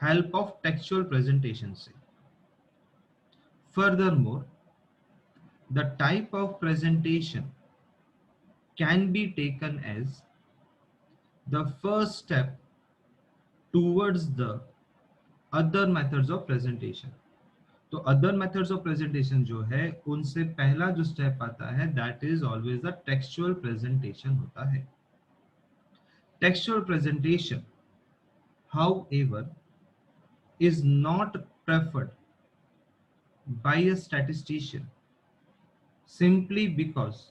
Speaker 1: help of textual presentations. Furthermore, the type of presentation can be taken as the first step towards the other methods of presentation. तो other methods of presentation जो है उनसे पहला जो step आता है that is always the textual presentation होता है। Textual presentation however is not preferred by a statistician simply because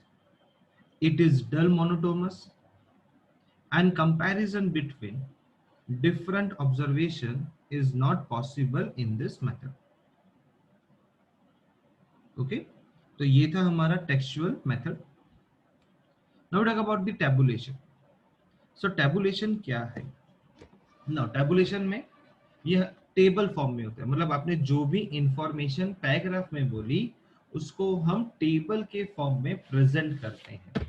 Speaker 1: it is dull monotonous, and comparison between different observation is not possible in this method. Okay, तो ये था हमारा textual method. Now talk about the tabulation. So tabulation क्या है ना, tabulation में यह table form में होता है, मतलब आपने जो भी इंफॉर्मेशन पैराग्राफ में बोली उसको हम टेबल के फॉर्म में प्रेजेंट करते हैं।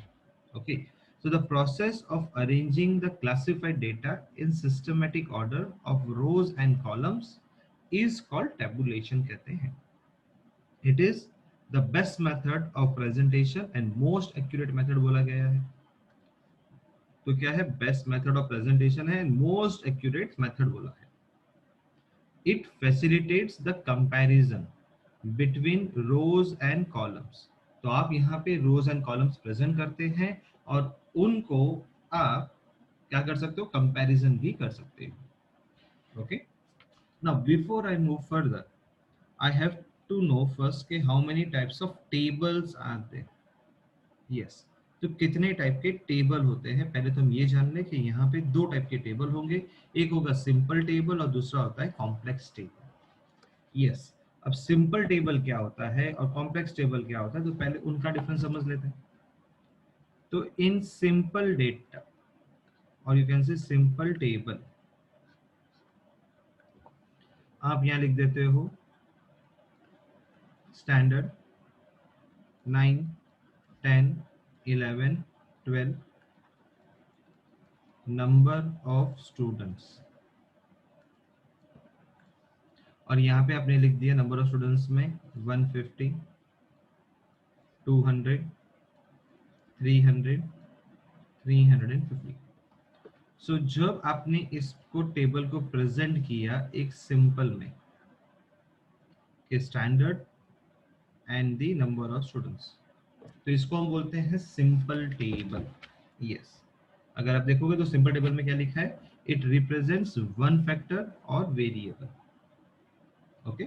Speaker 1: Okay, so the process of arranging the classified data in systematic order of rows and columns is called tabulation कहते हैं। It is the best method of presentation and most accurate method बोला गया है। तो क्या है, बेस्ट मेथड ऑफ प्रेजेंटेशन है, most accurate method बोला है। It facilitates the comparison between rows and columns. तो आप यहाँ पे रोज एंड कॉलम्स प्रेजेंट करते हैं और उनको आप क्या कर सकते हो, कंपैरिजन भी कर सकते हो। Okay, now before I move further I have to know first के how many types of tables are there. Yes, तो कितने टाइप के टेबल होते हैं, पहले तो हम ये जान लें कि यहाँ पे दो टाइप के टेबल होंगे, एक होगा सिंपल टेबल और दूसरा होता है कॉम्प्लेक्स टेबल। यस, अब सिंपल टेबल क्या होता है और कॉम्प्लेक्स टेबल क्या होता है, तो पहले उनका डिफरेंस समझ लेते हैं। तो इन सिंपल डेटा और you can say simple table, आप यहाँ लिख देते हो स्टैंडर्ड 9, 10, 11, 12 नंबर ऑफ स्टूडेंट्स, और यहाँ पे आपने लिख दिया नंबर ऑफ स्टूडेंट्स में 150, 200, 300, 350। सो जब आपने इसको टेबल को प्रेजेंट किया एक सिंपल में कि standard and the number of students, तो इसको हम बोलते हैं सिंपल टेबल। यस, अगर आप देखोगे तो सिंपल टेबल में क्या लिखा है, इट रिप्रेजेंट्स वन फैक्टर और वेरिएबल। ओके,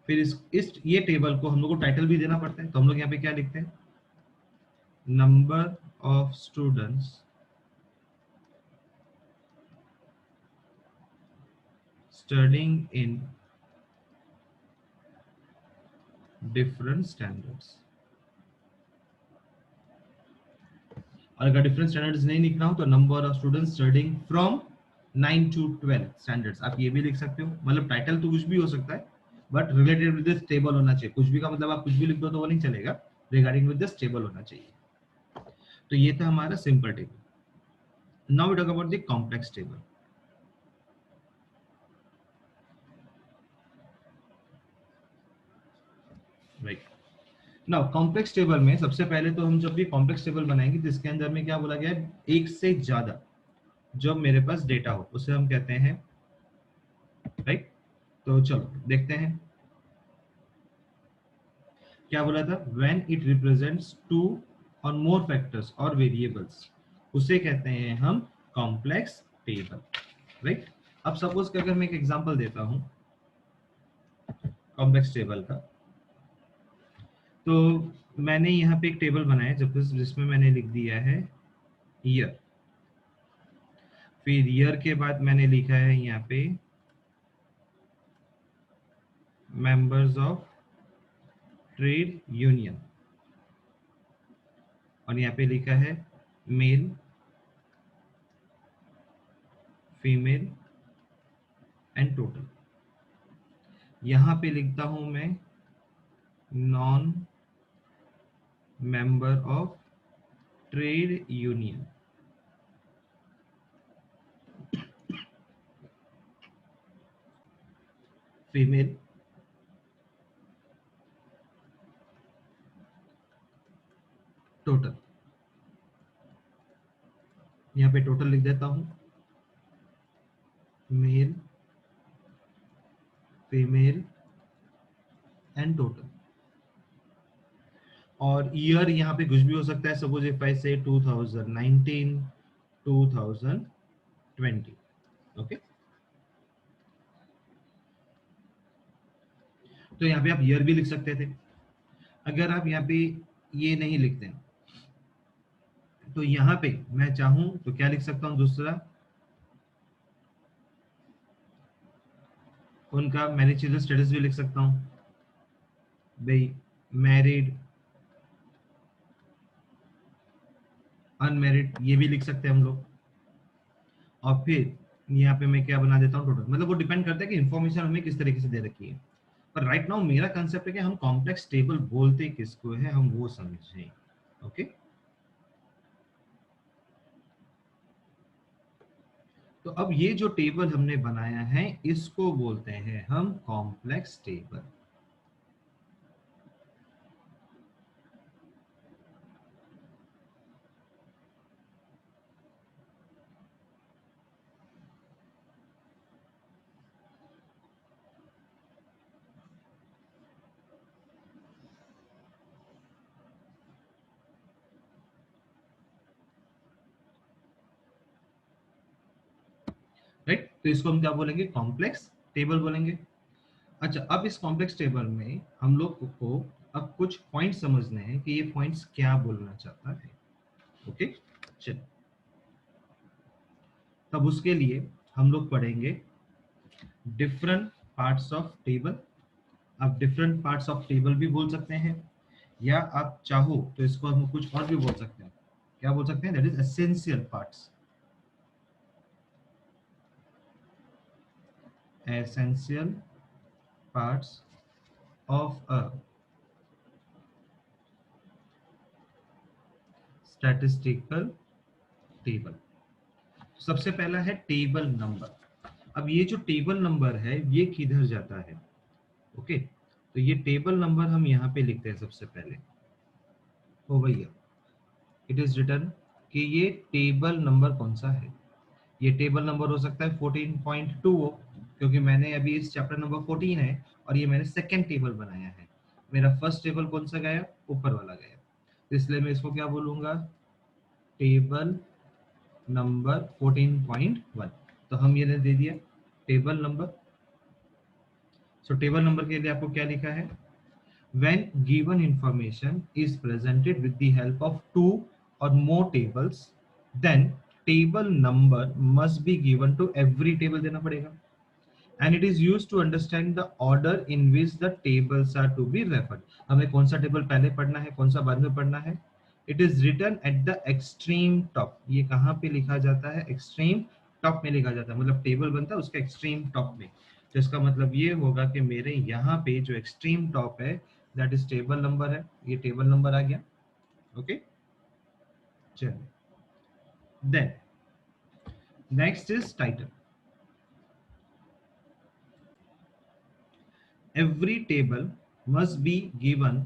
Speaker 1: फिर इस ये टेबल को हम लोग को टाइटल भी देना पड़ता है, तो हम लोग यहाँ पे क्या लिखते हैं, number of students studying in different standards. और अगर डिफरेंट स्टैंडर्ड्स नहीं लिखना हो तो number of students studying from 9 to 12 standards, आप ये भी लिख सकते हो। मतलब टाइटल तो कुछ भी हो सकता है but related with this table होना चाहिए। कुछ भी का मतलब आप कुछ भी लिख दो तो वो नहीं चलेगा, रिगार्डिंग विद दिस टेबल होना चाहिए। तो ये था हमारा simple table. Now we talk about the complex table. Right. Now complex table में सबसे पहले तो हम जब भी कॉम्प्लेक्स टेबल बनाएंगे जिसके अंदर में क्या बोला गया है, एक से ज्यादा जब मेरे पास डेटा हो उसे हम कहते हैं, राइट। तो चलो देखते हैं क्या बोला था, व्हेन इट रिप्रेजेंट्स टू और मोर फैक्टर्स और वेरिएबल्स उसे कहते हैं हम कॉम्प्लेक्स टेबल, राइट। अब सपोज कि अगर मैं एक एग्जांपल देता हूं कॉम्प्लेक्स टेबल का, तो मैंने यहाँ पे एक टेबल बनाया जिसमें मैंने लिख दिया है ईयर, फिर ईयर के बाद मैंने लिखा है यहाँ पे मेंबर्स ऑफ ट्रेड यूनियन, और यहाँ पे लिखा है मेल फीमेल एंड टोटल। यहाँ पे लिखता हूं मैं non member of trade union, female total. यहाँ पे टोटल लिख देता हूं मेल फीमेल एंड टोटल। और ईयर यहाँ पे कुछ भी हो सकता है, सपोज इफ आई से 2019 2020, ओके। तो यहाँ पे आप ईयर भी लिख सकते थे। अगर आप यहाँ पे ये नहीं लिखते तो यहाँ पे मैं चाहूं तो क्या लिख सकता हूँ, दूसरा उनका मैरिटल स्टेटस भी लिख सकता हूँ भाई, मैरिड अनमैरिड, ये भी लिख सकते हैं हम लोग। और फिर यहाँ पे मैं क्या बना देता हूँ टोटल, मतलब वो डिपेंड करता है कि इन्फॉर्मेशन हमें किस तरीके से दे रखी है। पर राइट नाउ मेरा कंसेप्ट है कि हम कॉम्प्लेक्स टेबल बोलते किसको है, हम वो समझें, ओके। तो अब ये जो टेबल हमने बनाया है इसको बोलते हैं हम कॉम्प्लेक्स टेबल। राइट, तो इसको हम क्या बोलेंगे, कॉम्प्लेक्स टेबल बोलेंगे। अच्छा, अब इस कॉम्प्लेक्स टेबल में हम लोग को अब कुछ पॉइंट्स समझने हैं कि ये पॉइंट्स क्या बोलना चाहता है, ओके। चलिए, तब उसके लिए हम लोग पढ़ेंगे डिफरेंट पार्ट्स ऑफ टेबल। आप डिफरेंट पार्ट्स ऑफ टेबल भी बोल सकते हैं, या आप चाहो तो इसको हम कुछ और भी बोल सकते हैं। क्या बोल सकते हैं, that is essential parts, essential parts of a statistical table. सबसे पहला है टेबल नंबर। अब ये जो टेबल नंबर है ये किधर जाता है, ओके। तो ये टेबल नंबर हम यहाँ पे लिखते हैं सबसे पहले, ओ भैया, इट इज रिटन कि ये टेबल नंबर कौन सा है। ये टेबल नंबर हो सकता है 14.2 हो, क्योंकि मैंने अभी इस चैप्टर नंबर 14 है और ये मैंने सेकंड टेबल बनाया है। मेरा फर्स्ट टेबल कौन सा गया, ऊपर वाला गया, तो इसलिए मैं इसको क्या बोलूंगा, टेबल नंबर 14.1। तो हम ये दे दिया टेबल नंबर। सो टेबल नंबर के लिए आपको क्या लिखा है, when given information is presented with the help of two or more tables, then table number must be given to every table देना पड़ेगा, and it is used to understand the order in which the tables are to be referred। हमें कौन सा table पहले पढ़ना है कौन सा बाद में पढ़ना है। It is written at the extreme top। ये कहाँ पे लिखा जाता है, एक्सट्रीम टॉप में लिखा जाता है, मतलब टेबल बनता है उसके एक्सट्रीम टॉप में। तो इसका मतलब ये होगा कि मेरे यहाँ पे जो एक्सट्रीम टॉप है दैट इज टेबल नंबर है, ये टेबल नंबर आ गया, ओके। चलिए, then next is title. Every table must be given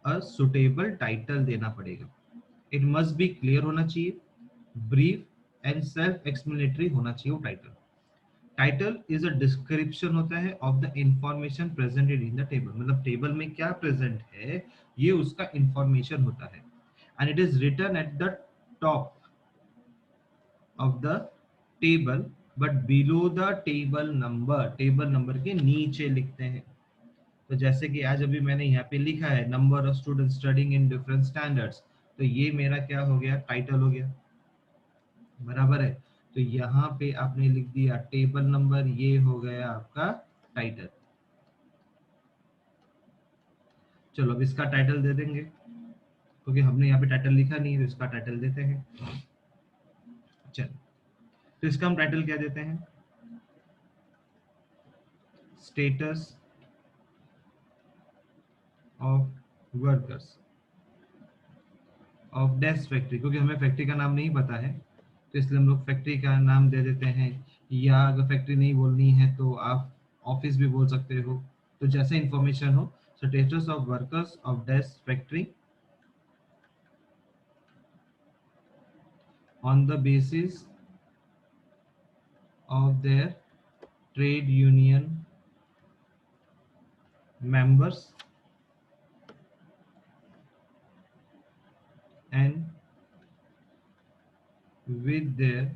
Speaker 1: a suitable title देना पड़ेगा. It must be clear होना चाहिए, brief and self explanatory होना चाहिए वो title. Title is a description होता है of the information presented in the table, मतलब टेबल में क्या प्रेजेंट है ये उसका इंफॉर्मेशन होता है. And it is written at the top of the table but below the table number के नीचे लिखते हैं. तो जैसे कि आज अभी मैंने यहाँ पे लिखा है number of student studying in different standards, तो ये मेरा क्या हो गया, टाइटल हो गया, बराबर है. तो यहाँ पे आपने लिख दिया टेबल नंबर, ये हो गया आपका टाइटल. चलो अब इसका टाइटल दे देंगे क्योंकि हमने यहाँ पे टाइटल लिखा नहीं है, तो इसका टाइटल देते हैं. चलो तो इसका हम टाइटल क्या देते हैं, status of workers of desk factory, क्योंकि हमें फैक्ट्री का नाम नहीं पता है तो इसलिए हम लोग फैक्ट्री का नाम दे देते हैं. या अगर फैक्ट्री नहीं बोलनी है तो आप ऑफिस भी बोल सकते हो, तो जैसे इंफॉर्मेशन हो. Status of workers of desk factory on the basis of their trade union members and with their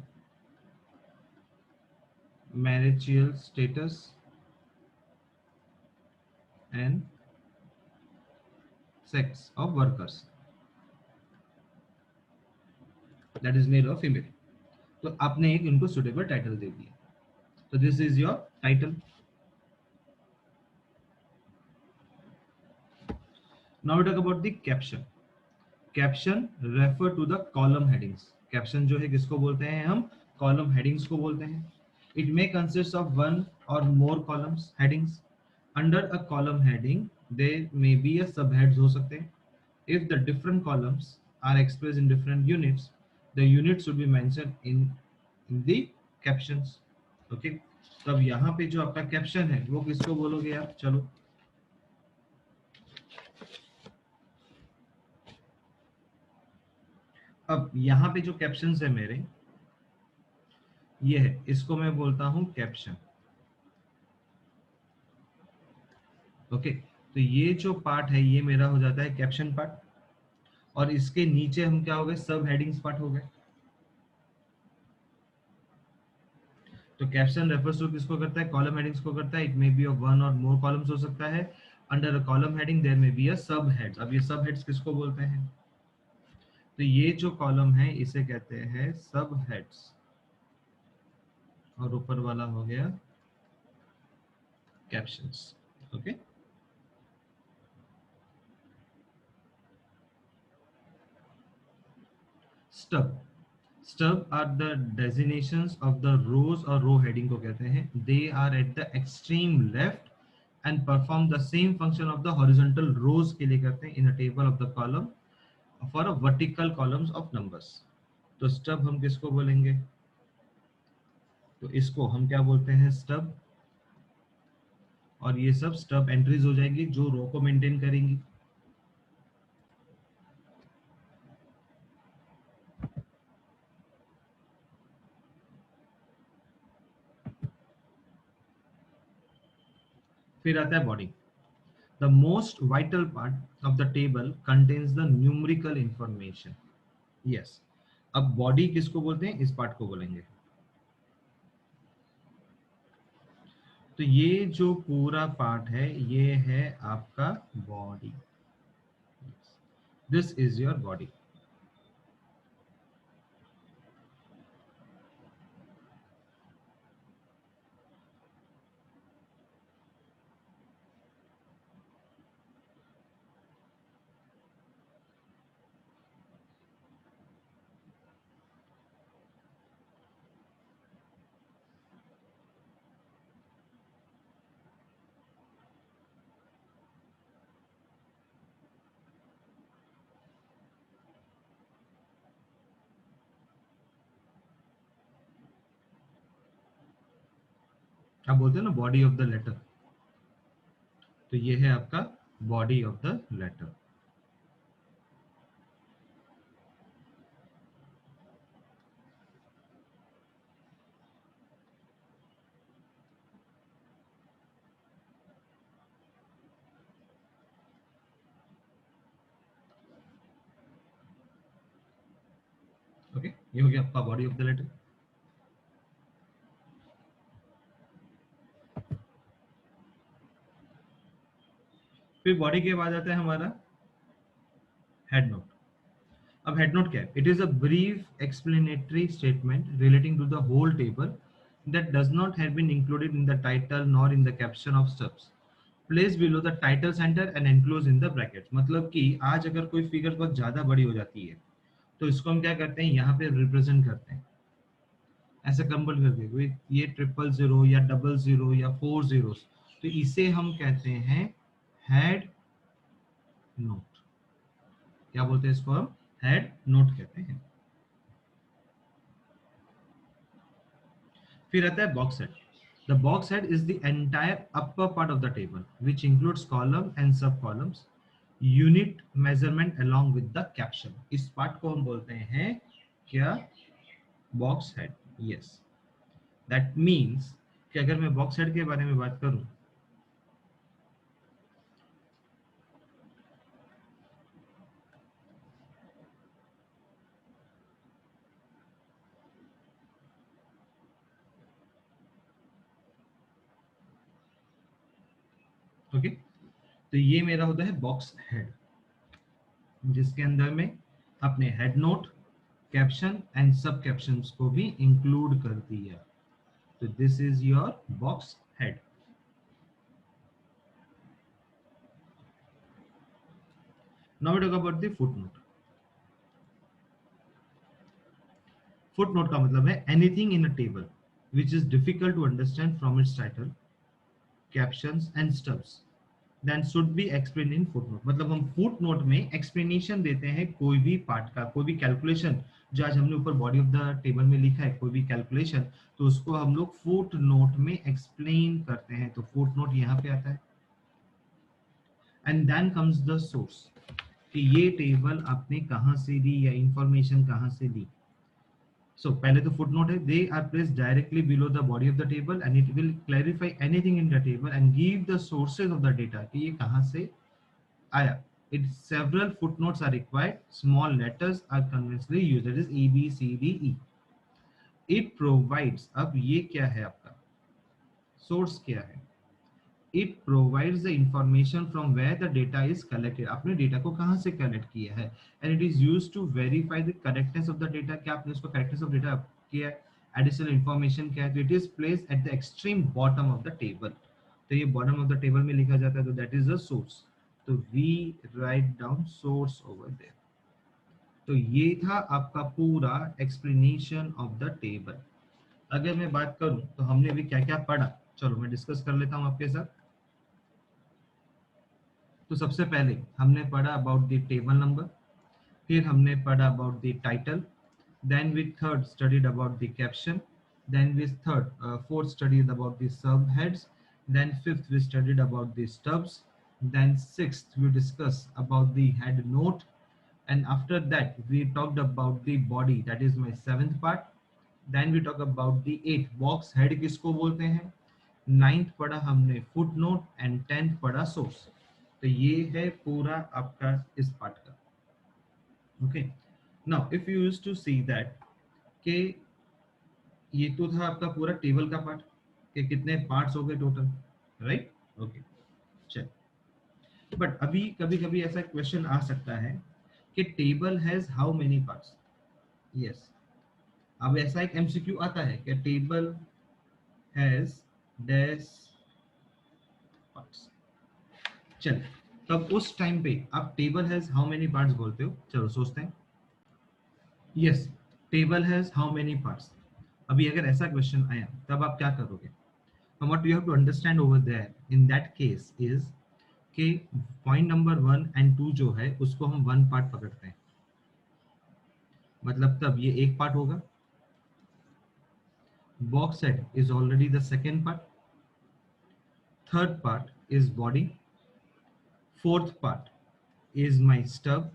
Speaker 1: marital status and sex of workers, that is male or female. तो आपने एक इनको सुटेबल टाइटल दे दिया. तो this is your title. Now we talk about the caption. Caption refer to the column headings. Caption जो है किसको बोलते हैं हम, कॉलम हेडिंग्स को बोलते हैं. It may consist of one और more columns headings. Under a column heading there may be a sub heads हो सकते हैं. If the different columns are expressed in different units, the units should be mentioned in the captions. Okay. तब यहाँ पे जो आपका caption है वो किसको बोलोगे आप, चलो. अब यहाँ पे जो कैप्शंस है मेरे, ये है, इसको मैं बोलता हूँ कैप्शन. ओके. तो ये जो पार्ट है ये मेरा हो जाता है कैप्शन पार्ट, और इसके नीचे हम क्या हो गए, सब हेडिंग्स पार्ट हो गए. तो कैप्शन रेफर्स टू किसको करता है, कॉलम हेडिंग्स को करता है. It may be of one और मोर कॉलम्स हो सकता है. Under a column heading there may be a sub heads. अब ये सब हेड्स किसको बोलते हैं, तो ये जो कॉलम है इसे कहते हैं सब हेड्स, और ऊपर वाला हो गया captions. Okay. Stub. Stub are the designations of the rows, और रो हेडिंग को कहते हैं. They are at the extreme left and perform the same function of the horizontal rows के लिए करते हैं in a table of the column for a vertical columns of numbers. तो stub हम किसको बोलेंगे, तो इसको हम क्या बोलते हैं, स्टब. और ये सब स्टब एंट्रीज हो जाएंगी जो रो को मेंटेन करेंगी. फिर आता है body. The most vital part of the table contains the numerical information. Yes. अब बॉडी किसको बोलते हैं, इस पार्ट को बोलेंगे. तो ये जो पूरा पार्ट है ये है आपका body. This is your body. आप बोलते हैं ना बॉडी ऑफ द लेटर, तो ये है आपका body of the letter. Okay, ये हो गया आपका बॉडी ऑफ द लेटर. फिर बॉडी के बाद आता है हमारा हेड नोट. अब हेड नोट क्या है? It is a brief explanatory statement relating to the whole table that does not have been included in the title nor in the caption of stubs. Place below the title center and enclosed in the brackets. मतलब कि आज अगर कोई figure बहुत ज्यादा बड़ी हो जाती है तो इसको हम क्या करते हैं, यहाँ पे रिप्रेजेंट करते हैं ऐसे कंबल करके, कोई ये 000 या 00 या 4 zeros, तो इसे हम कहते हैं हेड नोट. क्या बोलते हैं इसको? हम हेड नोट कहते हैं. फिर आता है box head. The box head is the entire upper part of the table, which includes column and sub columns, unit measurement along with the caption. इस पार्ट को हम बोलते हैं क्या? Box head. Yes, that means कि अगर मैं box head के बारे में बात करूं, ओके, तो ये मेरा होता है बॉक्स हेड, जिसके अंदर में अपने head note, caption and sub captions को भी इंक्लूड कर दिया. तो this is your box head. Now we talk about the foot note. Foot note का मतलब है anything in a table which is difficult to understand from its title, captions and stubs, then should be explained in footnote. मतलब हम foot note में explanation देते हैं कोई भी पार्ट का, कोई भी कैलकुलेशन जो आज हमने ऊपर बॉडी ऑफ द टेबल में लिखा है, कोई भी कैलकुलेशन, तो उसको हम लोग फुट नोट में एक्सप्लेन करते हैं. तो फुट नोट यहाँ पे आता है. And then comes the source, कि ये टेबल आपने कहाँ से ली या इंफॉर्मेशन कहाँ से ली. So पहले तो footnote है, they are placed directly below the body of the table and it will clarify anything in the table and give the sources of the data कि ये कहाँ से आया. It several footnotes are required. Small letters are conventionally used, that is A B C D E. It provides, अब ये क्या है आपका source क्या है? It provides the information from where the data is collected. आपने डेटा को कहाँ से कलेक्ट किया है, and it is used to verify the correctness of the data. क्या आपने उसको correctness of data किया है, additional information क्या है. तो it is placed at the extreme bottom of the table. तो ये bottom of the table में लिखा जाता है, तो that is the source. तो we write down source over there. तो ये था आपका पूरा explanation of the table. अगर मैं बात करूं तो हमने अभी क्या क्या पढ़ा, चलो मैं डिस्कस कर लेता हूं आपके साथ. तो सबसे पहले हमने पढ़ा अबाउट द टेबल नंबर, फिर हमने पढ़ा about the title, then we third studied about the caption, then we fourth studied about the sub heads, then fifth we studied about the stubs, then sixth we discuss about the head note, and after that we talked about the body, that is my seventh part. Then we talk about the eighth box head किसको बोलते हैं, ninth पढ़ा हमने foot note and tenth पढ़ा source. तो ये है पूरा आपका इस पार्ट का. Okay, now if you used to see that कि ये तो था आपका पूरा टेबल का पार्ट, कि कितने पार्ट्स हो गए टोटल, राइट. ओके, चल. बट अभी कभी कभी ऐसा क्वेश्चन आ सकता है कि table has how many parts. Yes, अब ऐसा एक एमसीक्यू आता है कि टेबल हैज डैश पार्ट्स. चल, तब उस टाइम पे आप table has how many parts बोलते हो. चलो सोचते हैं. Yes, table has how many parts. अभी अगर ऐसा क्वेश्चन आया तब आप क्या करोगे? What you have to understand over there in that case is कि पॉइंट नंबर 1 और 2 जो है उसको हम वन पार्ट पकड़ते हैं. मतलब तब ये एक पार्ट होगा. Box head is already the second part. Third part is body. Fourth part is my stub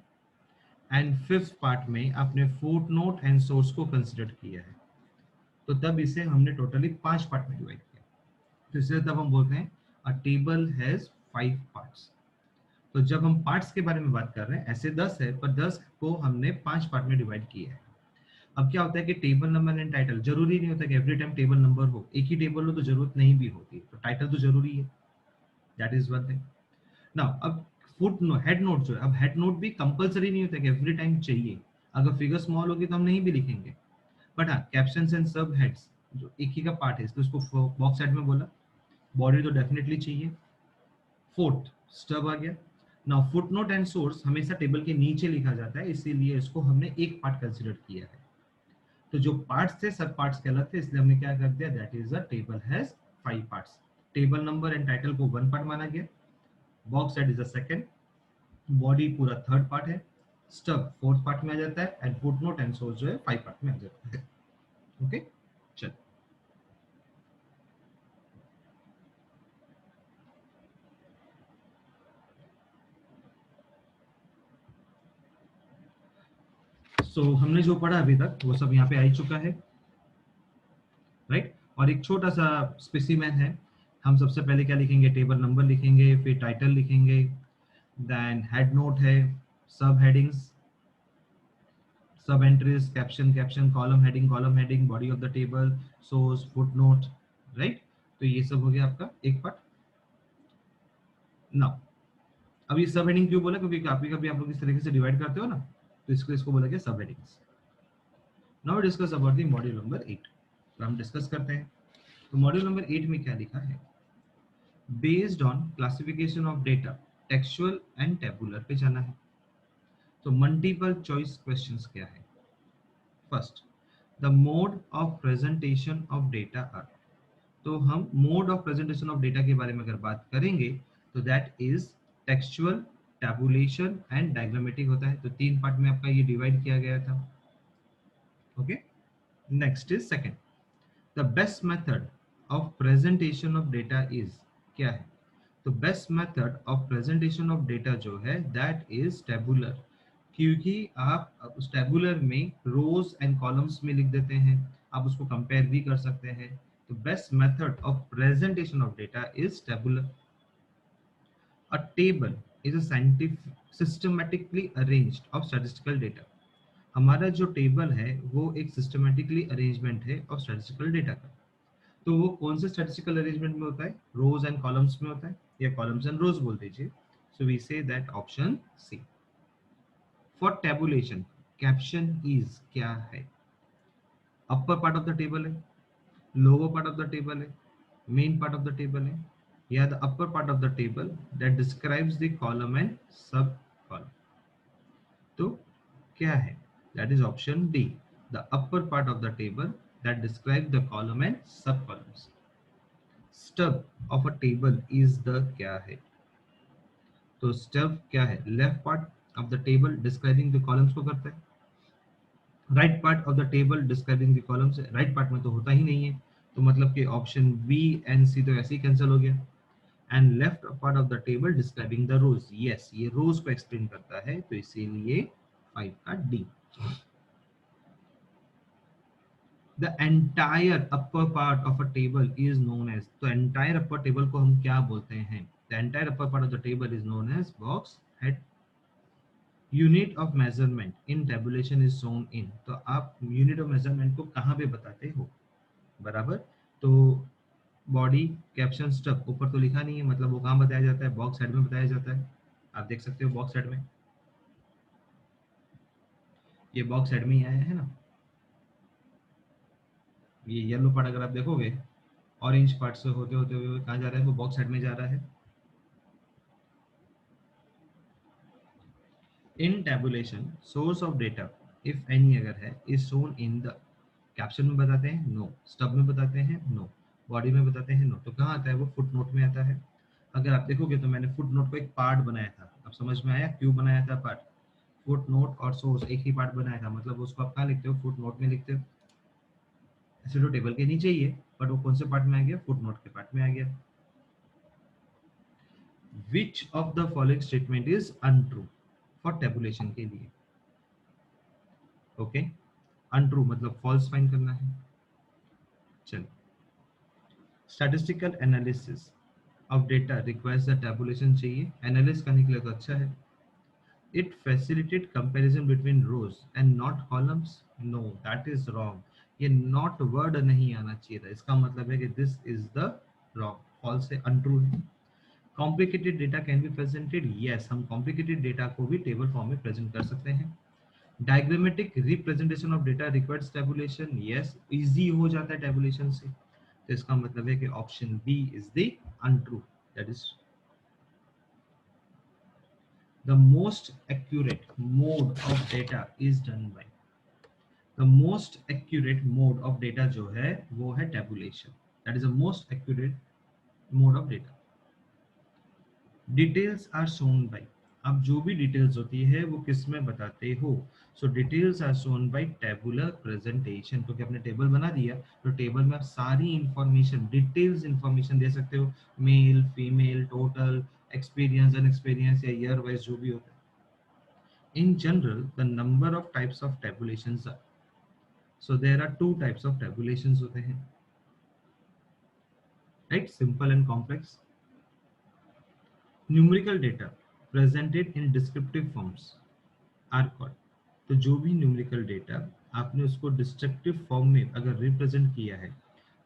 Speaker 1: and fifth part में आपने फुट नोट एंड सोर्स को कंसिडर किया है, तो तब इसे हमने टोटली 5 पार्ट में डिवाइड किया। तो इसलिए तब हम बोलते हैं अ टेबल हैज 5 पार्ट्स। तो जब हम पार्ट्स के बारे में बात कर रहे हैं, ऐसे 10 है पर 10 को हमने 5 पार्ट में डिवाइड किया है। अब क्या होता है कि टेबल नंबर एंड टाइटल जरूरी नहीं होता कि एवरी टाइम टेबल नंबर हो, एक ही टेबल हो तो जरूरत नहीं भी होती, तो टाइटल तो जरूरी है, that is one thing. Now अब फुट नो हेड नोट जो है, अब हेड नोट भी कंपलसरी नहीं होता कि एवरी टाइम चाहिए। अगर फिगर स्मॉल होगी तो हम नहीं भी लिखेंगे, बट हाँ कैप्शंस एंड सब हेड्स जो एक ही का पार्ट है, तो उसको बॉक्स हेड में बोला। बॉडी तो डेफिनेटली चाहिए। फोर्थ स्टब आ गया। Now foot note and source हमेशा टेबल के नीचे लिखा जाता है, इसीलिए इसको हमने एक पार्ट कंसिडर किया है। तो जो पार्ट्स थे सब पार्ट्स के अलग थे, इसलिए हमने क्या कर दिया, that is a table has 5 parts. Table number and title को वन पार्ट माना गया, box head is a second, body पूरा थर्ड पार्ट है, स्टब फोर्थ पार्ट में आ जाता है, and foot note and source जो है 5 पार्ट में आ जाता है। ओके चल। हमने जो पढ़ा अभी तक वो सब यहाँ पे आ ही चुका है, राइट। और एक छोटा सा स्पेसिमेन है, हम सबसे पहले क्या लिखेंगे, टेबल नंबर लिखेंगे, फिर टाइटल लिखेंगे, देन हेड नोट है, सब हेडिंग्स, सब entries, caption caption, column heading, body of the table, source, foot note, right. तो ये सब हो गया आपका एक पार्ट। नाउ अब ये सब हेडिंग क्यों बोला, क्योंकि कभी कभी आप लोग इस तरीके से डिवाइड करते हो ना, तो इसको इसको बोला गया सब headings. Now discuss about the module number 8। तो हम डिस्कस करते हैं। तो मॉड्यूल नंबर 8 में क्या लिखा है, based on classification of data textual and tabular पे जाना है। तो मल्टीपल चॉइस क्वेश्चंस क्या है, first the mode of presentation of data are. तो हम mode of presentation of data के बारे में अगर बात करेंगे तो that is textual, tabulation and diagrammatic होता है। तो 3 पार्ट में आपका ये डिवाइड किया गया था। Okay next is second, the best method of presentation of data is, क्या है, तो best method of presentation of data जो है दैट इज टेबुलर, क्योंकि आप उस टेबुलर में रोज एंड कॉलम्स में लिख देते हैं, आप उसको कंपेयर भी कर सकते हैं। तो best method of presentation of data is tabular. A table is a scientific systematically arranged of statistical data. हमारा जो टेबल है वो एक सिस्टमैटिकली अरेंजमेंट है ऑफ स्टैटिस्टिकल डेटा का। तो वो कौन से स्टैटिस्टिकल अरेंजमेंट में होता है, रोज एंड कॉलम्स में होता है, या कॉलम्स एंड रोज बोल दीजिए। So we say that option C. For tabulation caption is क्या है, upper part of the table है, lower part of the table है, main part of the table है, या the upper part of the table that describes the column and sub column. तो क्या है, that is option D, the upper part of the table that describe the column and sub columns. Stub of a table is the क्या है, तो stub क्या है, left part of the table describing the columns को करता है, right part of the table describing the columns, right part में तो होता ही नहीं है, तो मतलब कि ऑप्शन बी एंड सी तो ऐसे ही कैंसिल हो गया। And left part of the table describing the rows, yes ये रोज को एक्सप्लेन करता है, तो इसीलिए 5 का D. The entire upper part of a table is known as, तो एंटायर अपर टेबल को हम क्या बोलते हैं, the entire upper part of the table is known as box head. Unit of measurement in tabulation is shown in, तो आप unit of measurement को कहाँ पे बताते हो, बराबर। तो बॉडी कैप्शन स्टफ ऊपर तो लिखा नहीं है, मतलब वो कहाँ बताया जाता है, बॉक्स हेड में बताया जाता है। आप देख सकते हो बॉक्स हेड में, ये बॉक्स हेड में ही आया है ना, ये येलो पार्ट अगर आप देखोगे ऑरेंज पार्ट से होते होते हुए कहाँ जा रहा है, वो बॉक्स हेड में जा रहा है। In tabulation source of data if any अगर है is shown in the, caption में बताते हैं नो, स्टब में बताते हैं नो, बॉडी में बताते हैं नो, तो कहाँ आता है वो फुट नोट में आता है। अगर आप देखोगे तो मैंने फुट नोट को एक पार्ट बनाया था, अब समझ में आया क्यों बनाया था पार्ट, फुट नोट और सोर्स एक ही पार्ट बनाया था, मतलब उसको आप कहाँ लिखते हो, फुट नोट में लिखते हो। ऐसे तो टेबल के नीचे ही है, बट वो कौन से पार्ट में आ गया, फुट नोट के पार्ट में आ गया। Which of the following statement is untrue for tabulation के लिए. ओके, अनट्रू मतलब फॉल्स फाइंड करना है. चलो, statistical analysis of data requires the tabulation चाहिए. एनालिस करने के लिए तो अच्छा है. It facilitate comparison between rows and not columns. No, that is wrong. ये not word नहीं आना चाहिए था. इसका मतलब है कि this is the wrong. False है, untrue है. Complicated data can be presented. Yes, हम complicated data को भी table form में present कर सकते हैं. Diagrammatic representation of data requires tabulation. Yes, easy हो जाता है tabulation से. तो इसका मतलब है कि option B is the untrue. That is the most accurate mode of data is done by. The most accurate mode of data जो है वो है tabulation. That is the most accurate mode of data. Details are shown by. अब जो भी details होती है वो किस में बताते हो. So details are shown by tabular presentation. क्योंकि आपने टेबल बना दिया तो टेबल में आप सारी इंफॉर्मेशन, डिटेल्स इंफॉर्मेशन दे सकते हो. मेल, फीमेल, टोटल, एक्सपीरियंस, अनएक्सपीरियंस या ईयर वाइज जो भी होता है. In general, the number of types of tabulations are. So there are two types of tabulations होते हैं, right? Simple and complex. Numerical data presented in descriptive forms are called. तो जो भी न्यूमेरिकल डेटा आपने उसको डिस्क्रिप्टिव फॉर्म में अगर represent किया है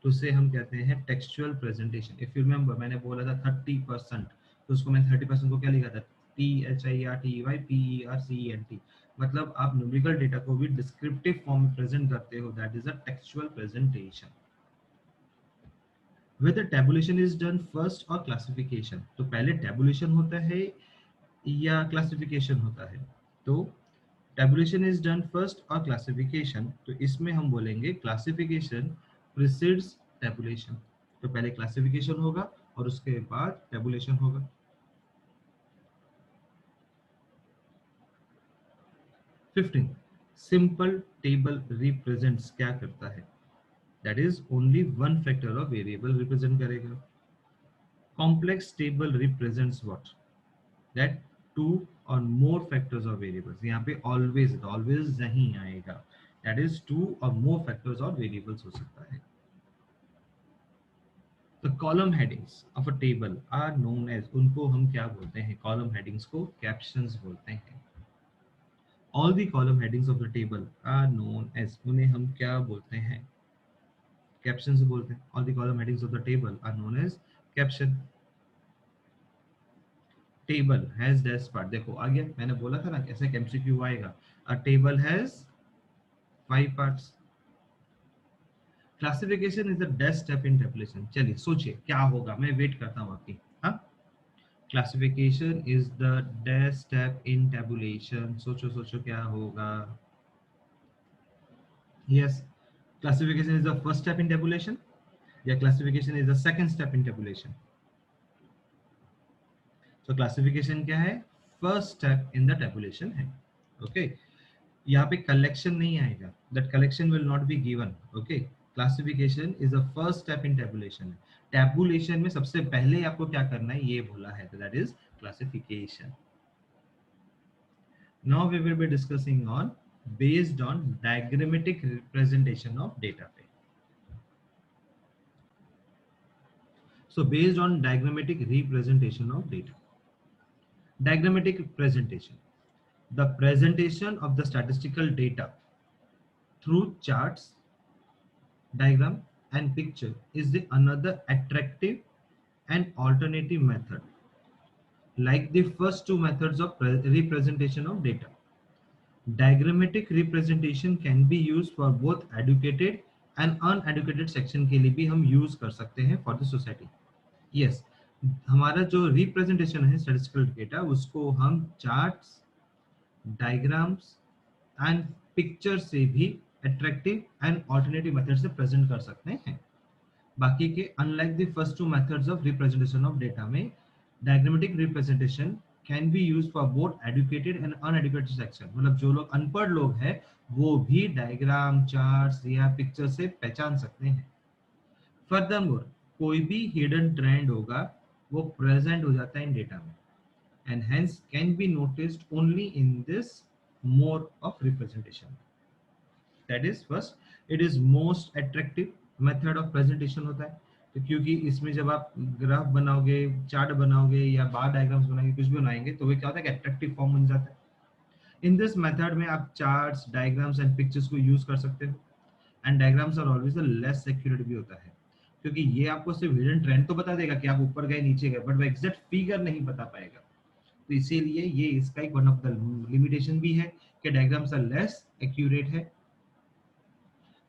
Speaker 1: तो उसे हम कहते हैं textual presentation. If you remember मैंने बोला था 30%, तो उसको मैंने 30% को क्या लिखा था, THIRTEYPERCENT. मतलब आप न्यूमेरिकल डेटा को भी डिस्क्रिप्टिव फॉर्म में प्रेजेंट करते हो. That is a textual presentation. Whether tabulation is done first or classification. तो पहले tabulation होता है या classification होता है. तो tabulation is done first or classification. तो इसमें हम बोलेंगे classification precedes tabulation. तो पहले classification होगा और उसके बाद tabulation होगा. फिफ्टीन, सिंपल टेबल रिप्रेजेंट्स क्या करता है. That is only one factor of variable represent करेगा. Complex table represents what, that two और मोर फैक्टर्स ऑफ वेरिएबल्स. यहाँ पे ऑलवेज ऑलवेज नहीं आएगा. दैट इज टू और मोर फैक्टर्स ऑफ वेरिएबल्स हो सकता है. The column headings of a table are known as, उनको हम क्या बोलते हैं, कॉलम हेडिंग्स को कैप्शंस बोलते हैं. All the column headings of the table are known as, उन्हें हम क्या बोलते हैं, कैप्शंस बोलते हैं. All the column headings of the table are known as caption. Table has dash part. देखो आ गया, मैंने बोला था ना कैसे एमसीक्यू आएगा. अ table has 5 parts. Classification is the dash step in tabulation. चलिए सोचिए क्या होगा, मैं वेट करता हूँ आपकी. हाँ, classification is the dash step in tabulation. सोचो सोचो क्या होगा. Yes, classification is the first step in tabulation या classification is the second step in tabulation. तो क्लासिफिकेशन क्या है, first step in the tabulation है. ओके, यहाँ पे कलेक्शन नहीं आएगा. That collection will not be given. Okay, classification is the first step in tabulation. Tabulation में सबसे पहले आपको क्या करना है ये बोला है, that is classification. Now we will be discussing on based on diagrammatic representation of data पे. So based on diagrammatic representation of data. Diagrammatic presentation. The presentation of the statistical data through charts, diagram and picture is the another attractive and alternative method. Like the first two methods of representation of data. Diagrammatic representation can be used for both educated and uneducated section के लिए भी हम use कर सकते हैं for the society. Yes, हमारा जो representation है स्टैटिस्टिकल डेटा उसको हम चार्ट्स, डायग्राम्स एंड पिक्चर से भी अट्रैक्टिव एंड ऑल्टरनेटिव मेथड से प्रेजेंट कर सकते हैं. बाकी के unlike the first two methods of representation of data में diagrammatic representation can be used for both educated and uneducated section. मतलब जो लोग अनपढ़ लोग हैं वो भी डायग्राम, चार्ट्स या पिक्चर से पहचान सकते हैं. फर्दरमोर कोई भी हिडन ट्रेंड होगा वो प्रेजेंट हो जाता है इन डेटा में, and hence can be noticed only in this mode of representation. That is, first, it is most attractive method of presentation होता है। तो क्योंकि इसमें जब आप ग्राफ बनाओगे, चार्ट बनाओगे या बार डायग्राम्स बनाओगे, कुछ भी बनाएंगे, तो वो क्या होता है कि अट्रैक्टिव फॉर्म बन जाता है। इन दिस मेथड में आप चार्ट्स, डायग्राम्स एंड पिक्चर्स को यूज कर सकते हो, and diagrams are always less accurate भी होता है, क्योंकि ये आपको सिर्फ हिडन ट्रेंड तो बता देगा कि आप ऊपर गए नीचे गए, बट वो एग्जैक्ट फिगर नहीं बता पाएगा। तो इसीलिए ये इसका एक वन ऑफ द लिमिटेशन भी है कि डायग्राम्स आर लेस एक्यूरेट है।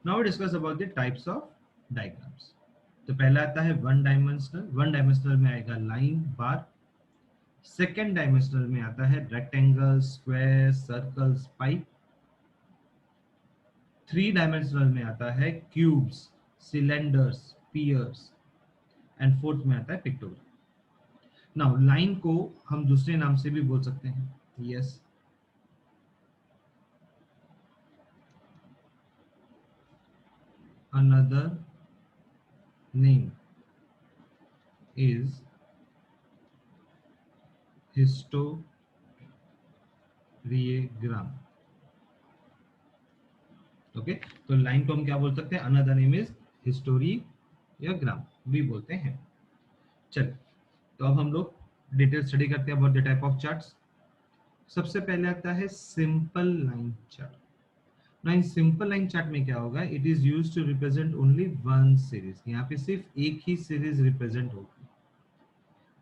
Speaker 1: Now discuss about the types of diagrams. तो पहला आता है वन डायमेंशनल। वन डायमेंशनल में आएगा लाइन, बार। सेकेंड डायमेंशनल में आता है rectangle, square, circles, pipe. Three dimensional में आता है cubes, cylinders, piers, and fourth में आता है पिक्टोरियल। नाउ लाइन को हम दूसरे नाम से भी बोल सकते हैं, yes. Another name is historygram. Okay, तो लाइन को हम क्या बोल सकते हैं? अनदर नेम इज हिस्टोरियोग्राम भी बोलते हैं। चलिए, तो अब हम लोग डिटेल स्टडी करते हैं about the type of charts. सबसे पहले आता है simple line chart. Now in simple line chart में क्या होगा? It is used to represent only one series. यहाँ पे सिर्फ एक ही सीरीज रिप्रेजेंट होगी,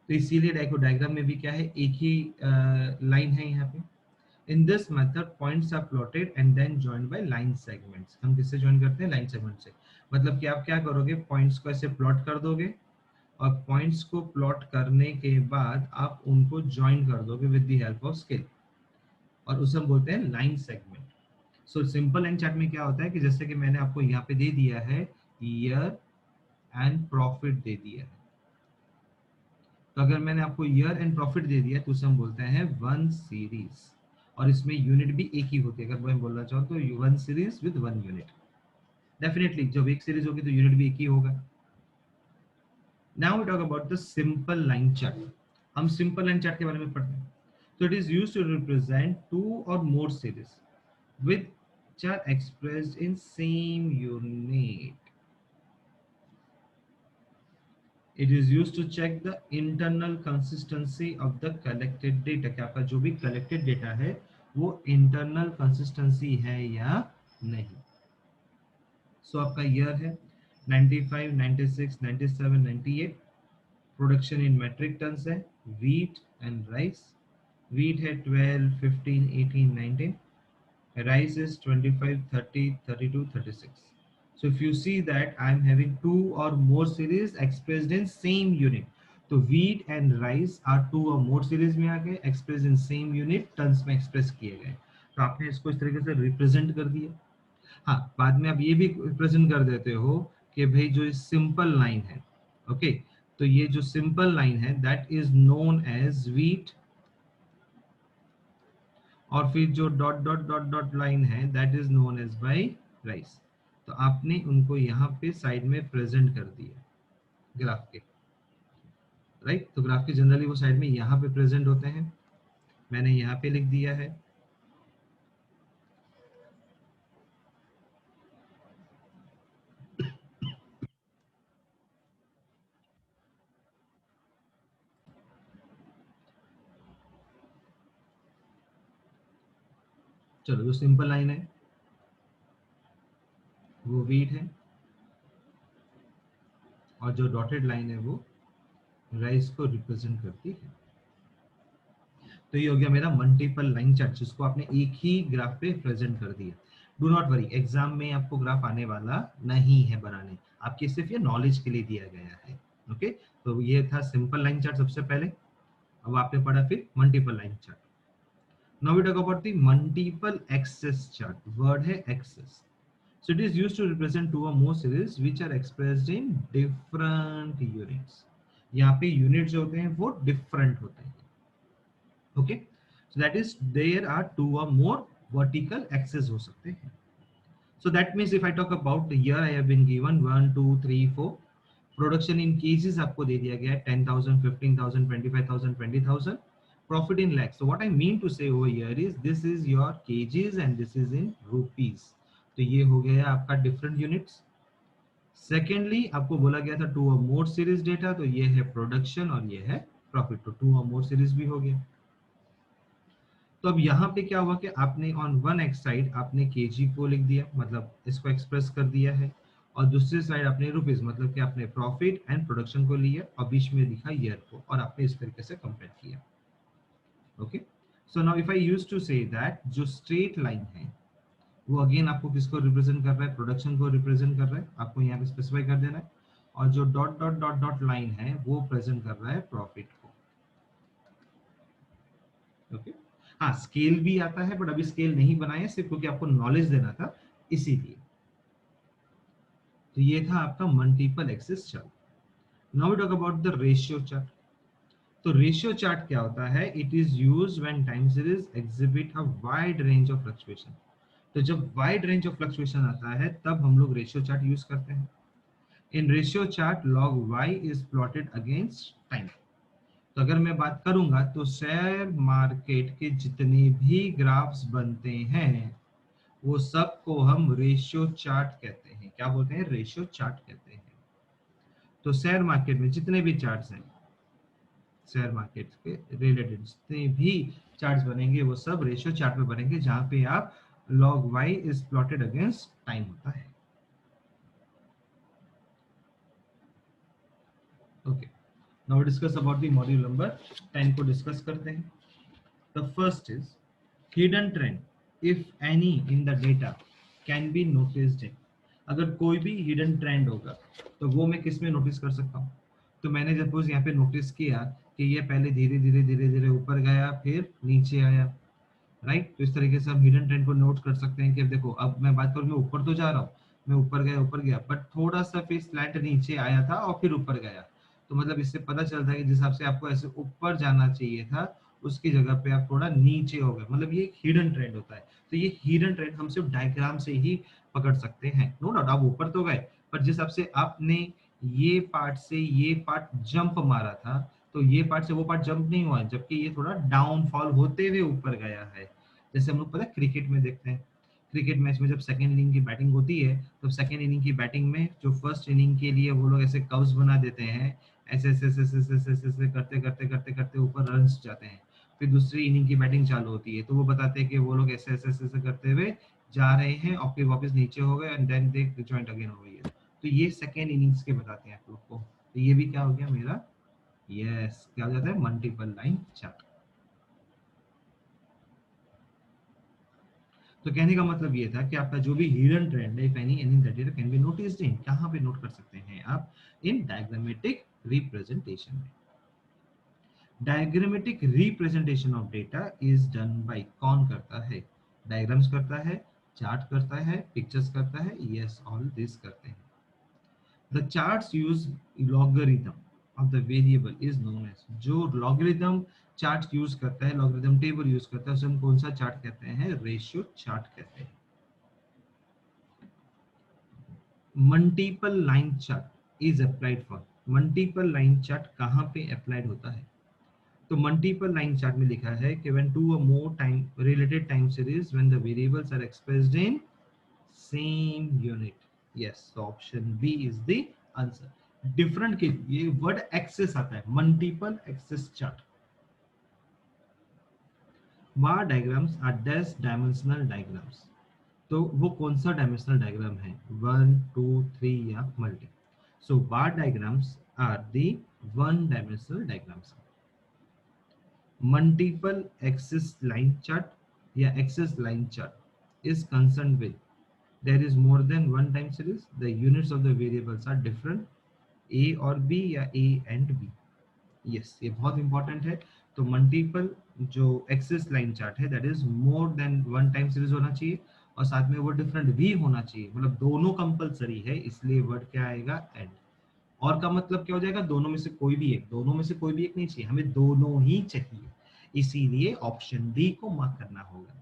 Speaker 1: तो इसीलिए डायग्राम में भी क्या है? एक ही लाइन है यहाँ पे। In this method, points are plotted and then joined by line segments. हम किससे ज्वाइन करते हैं? लाइन सेगमेंट से। मतलब कि आप क्या करोगे? पॉइंट्स को ऐसे प्लॉट कर दोगे, और पॉइंट्स को प्लॉट करने के बाद आप उनको ज्वाइन कर दोगे with the help of scale, और उसे हम बोलते हैं line segment. So simple line chart में क्या होता है कि जैसे कि मैंने आपको यहाँ पे दे दिया है ईयर एंड प्रॉफिट दे दिया है, तो अगर मैंने आपको ईयर एंड प्रॉफिट दे दिया तो उसे हम बोलते हैं वन सीरीज, और इसमें यूनिट भी एक ही होती है। अगर मैं बोलना चाहूँ तो one series with one unit. Definitely जब एक सीरीज होगी तो यूनिट भी एक ही होगा। Now we talk about the simple line chart. हम सिंपल लाइन चार्ट के बारे में पढ़ते हैं। तो it is used to represent two और more series which are expressed in same unit. It is used to check the internal consistency of the collected data, कि आपका जो भी collected data है वो internal consistency है या नहीं। So आपका year है 95, 96, 97, 98। प्रोडक्शन इन मेट्रिक टन्स है, wheat and rice। wheat है 12, 15, 18, 19। rice is 25, 30, 32, 36. So if you see that I am having two or more series expressed in same unit, तो wheat and rice are two or more series में आ गए, expressed in same unit, tons में express किए गए। तो आपने इसको इस तरीके से रिप्रेजेंट कर दिया। हाँ, बाद में आप ये भी रिप्रेजेंट कर देते हो कि भाई जो सिंपल लाइन है, ओके, तो ये जो सिंपल लाइन है that is known as wheat, और फिर जो dot dot dot dot line है that is known as by rice. तो आपने उनको यहाँ पे साइड में प्रेजेंट कर दिया ग्राफ के, राइट। तो ग्राफ के जनरली वो साइड में यहाँ पे प्रेजेंट होते हैं, मैंने यहाँ पे लिख दिया है। चलो, जो सिंपल लाइन है वो वीट है, और जो डॉटेड लाइन है वो राइस को रिप्रेजेंट करती है। तो ये हो गया मेरा मल्टीपल लाइन चार्ट, जिसको आपने एक ही ग्राफ पे प्रेजेंट कर दिया। डू नॉट वरी, एग्जाम में आपको ग्राफ आने वाला नहीं है बनाने, आपके सिर्फ ये नॉलेज के लिए दिया गया है। ओके, तो ये था सिंपल लाइन चार्ट सबसे पहले। अब आपने पढ़ा फिर multiple line chart. Now we talk about the multiple axis chart. Word है axis. So it is used to represent two or more series which are expressed in different units. यहाँ पे unit जो होते हैं वो डिफरेंट होते हैं। Okay, so that is there are two और मोर वर्टिकल एक्सेस हो सकते हैं। So that means if I talk about the year I have been given 1, 2, 3, 4, production in KGs आपको दे दिया गया है 10,000, 15,000, 25,000, 20,000. Profit in lakhs. So what I mean to say over here is this is your kgs and this is in rupees. तो ये हो गया आपका different units. Secondly आपको बोला गया था 2 और मोर सीरीज डेटा, तो ये है प्रोडक्शन और ये है प्रॉफिट. तो 2 और मोर सीरीज भी हो गया. तो अब यहाँ पे क्या हुआ कि आपने ऑन वन एक्स साइड आपने केजी को लिख दिया, मतलब इसको एक्सप्रेस कर दिया है, और दूसरी साइड आपने रुपीज मतलब कि आपने प्रॉफिट एंड प्रोडक्शन को लिया और बीच में लिखा ईयर को, और आपने इस तरीके से कंपेयर किया. Okay, so now if I use to say that जो स्ट्रेट लाइन है वो अगेन आपको किसको रिप्रेजेंट कर रहा है, प्रोडक्शन को रिप्रेजेंट कर रहा है, आपको यहाँ पे स्पेसिफाई कर देना है. और जो dot dot dot dot line है वो प्रेजेंट कर रहा है प्रॉफिट को. ओके, हाँ स्केल भी आता है बट अभी स्केल नहीं बनाया सिर्फ क्योंकि आपको नॉलेज देना था इसीलिए. तो ये था आपका multiple axis chart. Now we talk about the ratio chart. तो रेशियो चार्ट क्या होता है, it is used when time series exhibit a wide range of fluctuation. तो जब वाइड रेंज ऑफ फ्लक्चुएशन आता है तब हम लोग रेशियो चार्ट यूज करते हैं. In ratio chart log y is plotted against time. तो अगर मैं बात करूंगा तो शेयर मार्केट के जितने भी ग्राफ्स बनते हैं वो सबको हम रेशियो चार्ट कहते हैं. क्या बोलते हैं, रेशियो चार्ट कहते हैं. तो शेयर मार्केट में जितने भी चार्ट्स हैं, शेयर मार्केट के रिलेटेड जितने भी चार्ट्स बनेंगे वो सब रेशियो चार्ट में बनेंगे जहां पे आप log y is plotted against time होता है. Okay, now discuss about the module number 10 को डिस्कस करते हैं. The first is hidden trend if any in the data can be noticed in. अगर कोई भी हिडन ट्रेंड होगा तो वो मैं किस में नोटिस कर सकता हूँ. तो मैंने सपोज यहाँ पे नोटिस किया कि ये पहले धीरे धीरे धीरे धीरे ऊपर गया फिर नीचे आया, राइट. तो इस तरीके से हम हिडन ट्रेंड को नोट कर सकते हैं कि देखो अब मैं बात करूँ मैं ऊपर तो जा रहा हूँ, मैं ऊपर गया बट थोड़ा सा फिर स्लैंट नीचे आया था और फिर ऊपर गया. तो मतलब इससे पता चलता है कि जिस हिसाब से आपको ऐसे ऊपर जाना चाहिए था उसकी जगह पे आप थोड़ा नीचे हो गए, मतलब ये एक हिडन ट्रेंड होता है. तो ये हिडन ट्रेंड हम सिर्फ डायग्राम से ही पकड़ सकते हैं. नो डाउट आप ऊपर तो गए पर जिस हिसाब से आपने ये पार्ट से ये पार्ट जंप मारा था तो ये पार्ट से वो पार्ट जंप नहीं हुआ है, जबकि ये थोड़ा डाउनफॉल होते हुए ऊपर गया है. जैसे हम लोग पता है क्रिकेट में देखते हैं, क्रिकेट मैच में जब सेकंड इनिंग की बैटिंग होती है तब सेकंड इनिंग की बैटिंग में जो फर्स्ट इनिंग के लिए वो लोग ऐसे कर्व्स बना देते हैं, ऐसे ऐसे ऐसे ऐसे ऐसे ऐसे ऐसे करते करते करते करते ऊपर रन्स जाते हैं. फिर दूसरी इनिंग की बैटिंग चालू होती है तो वो बताते हैं कि वो लोग ऐसे ऐसे ऐसे ऐसे करते हुए जा रहे हैं और फिर वापस नीचे हो गए and then they joint again हो गई है. तो ये सेकंड इनिंग्स के बताते हैं आप लोग को. तो ये भी क्या हो गया मेरा, यस क्या हो जाता है, मल्टीपल लाइन चार्ट. तो कहने का मतलब ये था कि आपका जो भी हिडन ट्रेंड है if any any that data can be noticed in, कहां पे नोट कर सकते हैं आप, इन डायग्रामेटिक रिप्रेजेंटेशन में. Diagrammatic representation of data is done by, कौन करता है, डायग्राम्स करता है, चार्ट करता है, पिक्चर्स करता है, यस ऑल दिस करते हैं. The charts use logarithm of the variable is known as, जो लॉगरिथम चार्ट यूज करता है, लॉगरिथम टेबल यूज करता है उसे हम कौन सा चार्ट कहते हैं, रेशियो चार्ट कहते हैं. Multiple line chart is applied for, multiple line chart कहां पे अप्लाइड होता है. तो मल्टीपल लाइन चार्ट में लिखा है कि when two or more time related time series when the variables are expressed in same unit. Yes, so option B is the answer. Different के लिए वर्ड एक्सेस आता है, multiple axis chart. Bar diagrams are dash dimensional diagrams. तो वो कौन सा dimensional diagram है, 1 2 3 या मल्टी. So bar diagrams are the one dimensional diagrams. Multiple axis line chart या axis line chart is concerned with there is more than one time series, the units of the variables are different, a और b या a and b. yes, ये बहुत important है. तो multiple जो axis line chart है that is more than one time series होना चाहिए और साथ में वो डिफरेंट भी होना चाहिए, मतलब दोनों कंपलसरी है, इसलिए वर्ड क्या आएगा, एंड. और का मतलब क्या हो जाएगा, दोनों में से कोई भी एक, दोनों में से कोई भी एक नहीं चाहिए, हमें दोनों ही चाहिए, इसीलिए ऑप्शन डी को मार्क करना होगा.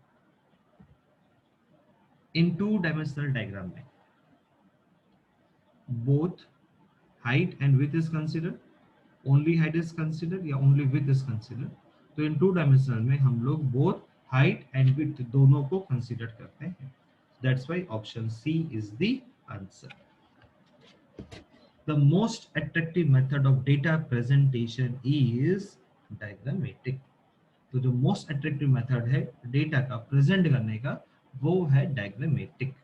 Speaker 1: इन टू डायमेंशनल डायग्राम में both height and with is consider, only height is consider या ओनली विथ इज कंसिडर। तो इन टू डायमेंशनल में हम लोग बोथ हाइट एंड विथ दोनों को कंसिडर करते हैं। That's why option C is the answer. The most attractive method of data presentation is diagrammatic. तो जो मोस्ट अट्रैक्टिव मेथड है डेटा का प्रेजेंट करने का वो है diagrammatic.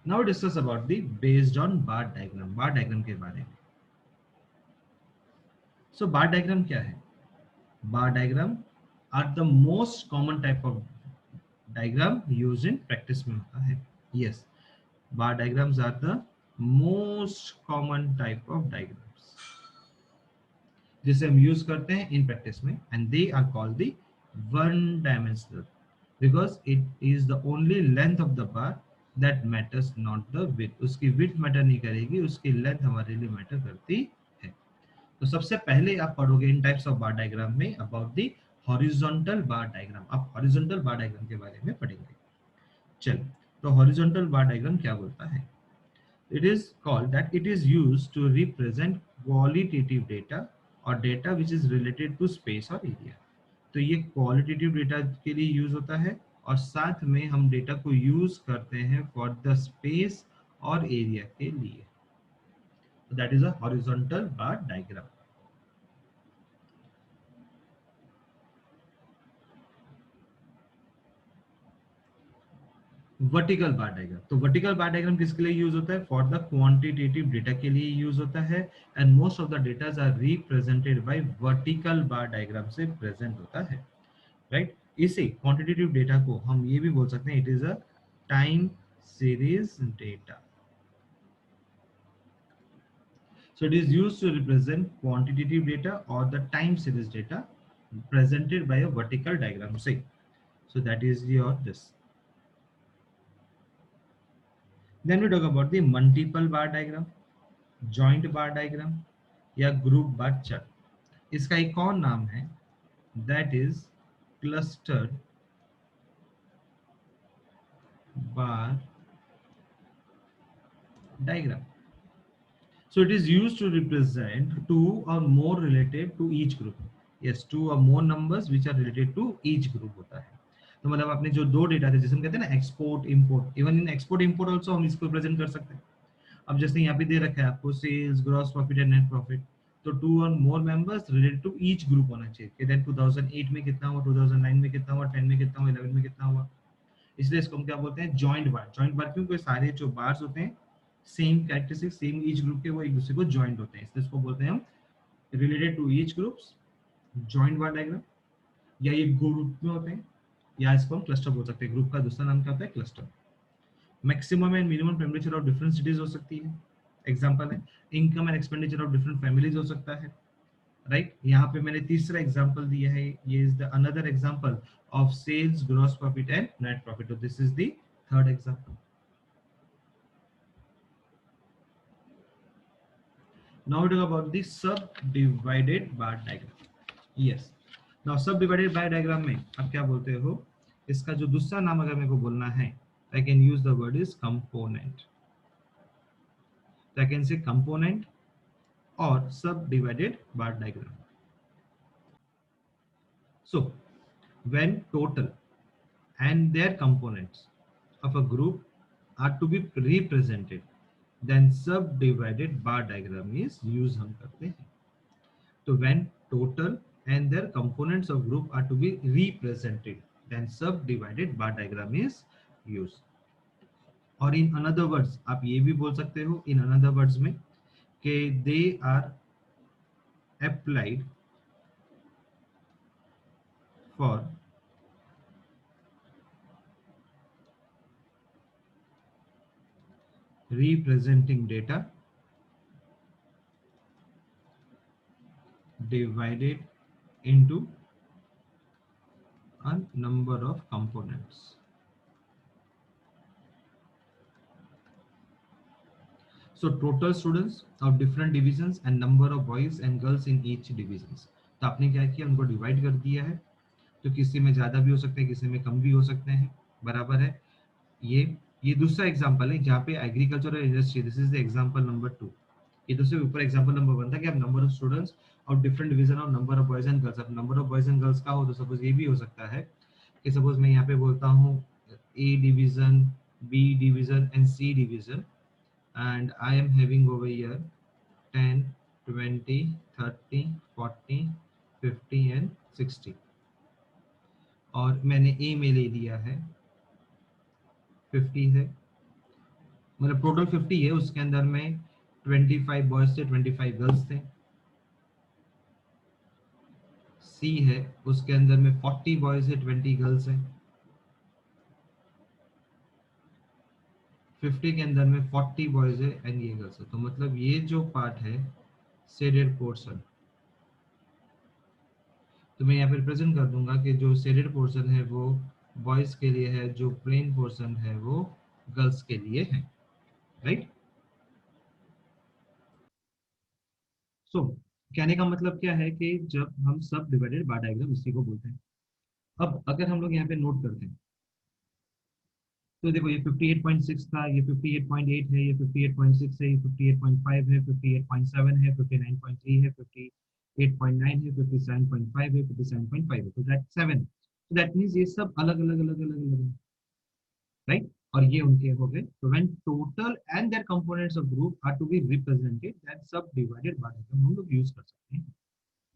Speaker 1: Now discuss about the based on bar diagram, bar diagram के बारे में। सो बार डायग्राम क्या है? Bar diagram are the most common type of diagram used in practice में होता है। Yes, bar diagrams are the most common type of diagrams जिसे हम यूज करते हैं इन प्रैक्टिस में, and they are called the one dimensional because it is the only length of the bar that matters, not the width. उसकी width matter नहीं करेगी, उसकी length हमारे लिए मैटर करती है। तो सबसे पहले आप पढ़ोगे इन टाइप्स ऑफ बार डायग्राम में about the horizontal bar diagram. आप हॉरिजॉन्टल बार डायग्राम के बारे में पढ़ेंगे। चलो, तो हॉरिजॉन्टल बार डायग्राम क्या बोलता है? It is called that it is used to represent qualitative data or data which is related to space or area। तो ये क्वालिटेटिव डेटा के लिए यूज होता है और साथ में हम डेटा को यूज करते हैं फॉर द स्पेस और एरिया के लिए। That is a horizontal bar diagram. Vertical bar diagram, तो वर्टिकल बार डायग्राम किसके लिए यूज होता है? फॉर द क्वांटिटेटिव डेटा के लिए यूज होता है, and most of the data are represented by vertical bar diagram से प्रेजेंट होता है, राइट। इसी क्वांटिटेटिव डेटा को हम ये भी बोल सकते हैं, it is a time series data. So it is used to represent quantitative data or the time series data presented by a vertical diagram, say. So that is your this. Then we talk about the multiple bar diagram, joint bar diagram या group bar chart। इसका एक और नाम है, that is clustered bar diagram। So it is used to represent two or more related to each group। Yes, two or more numbers which are related to each group होता है। तो मतलब आपने जो दो डेटा थे जिसे हम कहते हैं ना export import, even in export import also हम इसको प्रेजेंट कर सकते हैं। अब जैसे यहाँ पे दे रखा है आपको sales, gross profit and net profit, तो टू और more members related to each group होना चाहिए कि देन 2008 में कितना हुआ, 2009 में कितना हुआ, 10 में कितना हुआ, 11 में कितना हुआ। इसलिए इसको हम क्या बोलते हैं? जॉइंट बार। जॉइंट बार क्योंकि सारे जो बार्स होते हैं same characteristic same each group के, वो एक दूसरे को ज्वाइंट होते हैं, इसलिए इसको बोलते हैं हम related to each groups, joint bar diagram. या ये ग्रुप में होते हैं, या इसको हम क्लस्टर बोल सकते हैं। ग्रुप का दूसरा नाम क्या होता है? Cluster. Maximum and minimum temperature of different cities हो सकती है, एग्जांपल है। Income and expenditure of different families हो सकता है, राइट। यहाँ पे मैंने तीसरा एग्जांपल दिया है, ये is the another example of sales, gross profit and net profit. तो this is the third example. Now we talk about the subdivided bar diagram. Yes. Now subdivided bar diagram में आप क्या बोलते हो? इसका जो दूसरा नाम अगर मेरे को बोलना है, I can use the word is component. So I can say component or subdivided bar diagram. So when total and their components of a group are to be represented, then subdivided bar diagram is used हम करते हैं। So when total and their components of group are to be represented, then subdivided bar diagram is used। और in another words आप ये भी बोल सकते हो in another words में कि they are applied for representing data divided into a number of components। So total students of different divisions and number of boys and girls in each divisions। तो आपने क्या किया? उनको डिवाइड कर दिया है, तो किसी में ज्यादा भी हो सकते हैं, किसी में कम भी हो सकते हैं, बराबर है। ये ये दूसरा एग्जांपल है जहाँ पे एग्रीकल्चर और industry, this is the example number 2। ये दूसरे ऊपर एग्जांपल नंबर 1 था कि अब नंबर ऑफ स्टूडेंट्स और different division of number of boys and girls. अब number of boys and girls का हो तो सपोज ये भी हो सकता है कि सपोज मैं यहाँ पे बोलता हूँ A division, B division and C division, and I am having over here 10, 20, 30, 40, 50 and 60, और मैंने ए में ले लिया है 50 है, मतलब टोटल 50 है, उसके अंदर में 25 बॉयज थे, 25 गर्ल्स थे। सी है, उसके अंदर में 40 बॉयज है, 20 गर्ल्स है। 50 के अंदर में 40 बॉयज है एंड ये गर्ल्स है। तो मतलब ये जो पार्ट है शेडेड पोर्शन, तो मैं यहाँ पे रिप्रेजेंट कर दूंगा कि जो शेडेड पोर्शन है वो बॉयज के लिए है, जो प्लेन पोर्शन है वो गर्ल्स के लिए है, राइट। सो कहने का मतलब क्या है कि जब हम सब डिवाइडेड बार डायग्राम इसी को बोलते हैं। अब अगर हम लोग यहाँ पे नोट करते हैं तो देखो ये 58.6 था, ये 58.8 है, ये 58.6 है, ये 58.5 है, 58.7 है, 59.3 है, 58.9 है, 57.5 है, 57.5 है, तो दैट 7। तो दैट मींस ये सब अलग अलग अलग अलग अलग है, राइट। और ये उनके हो गए। तो when total and their components of group are to be represented, that sub divided by हम लोग यूज कर सकते हैं।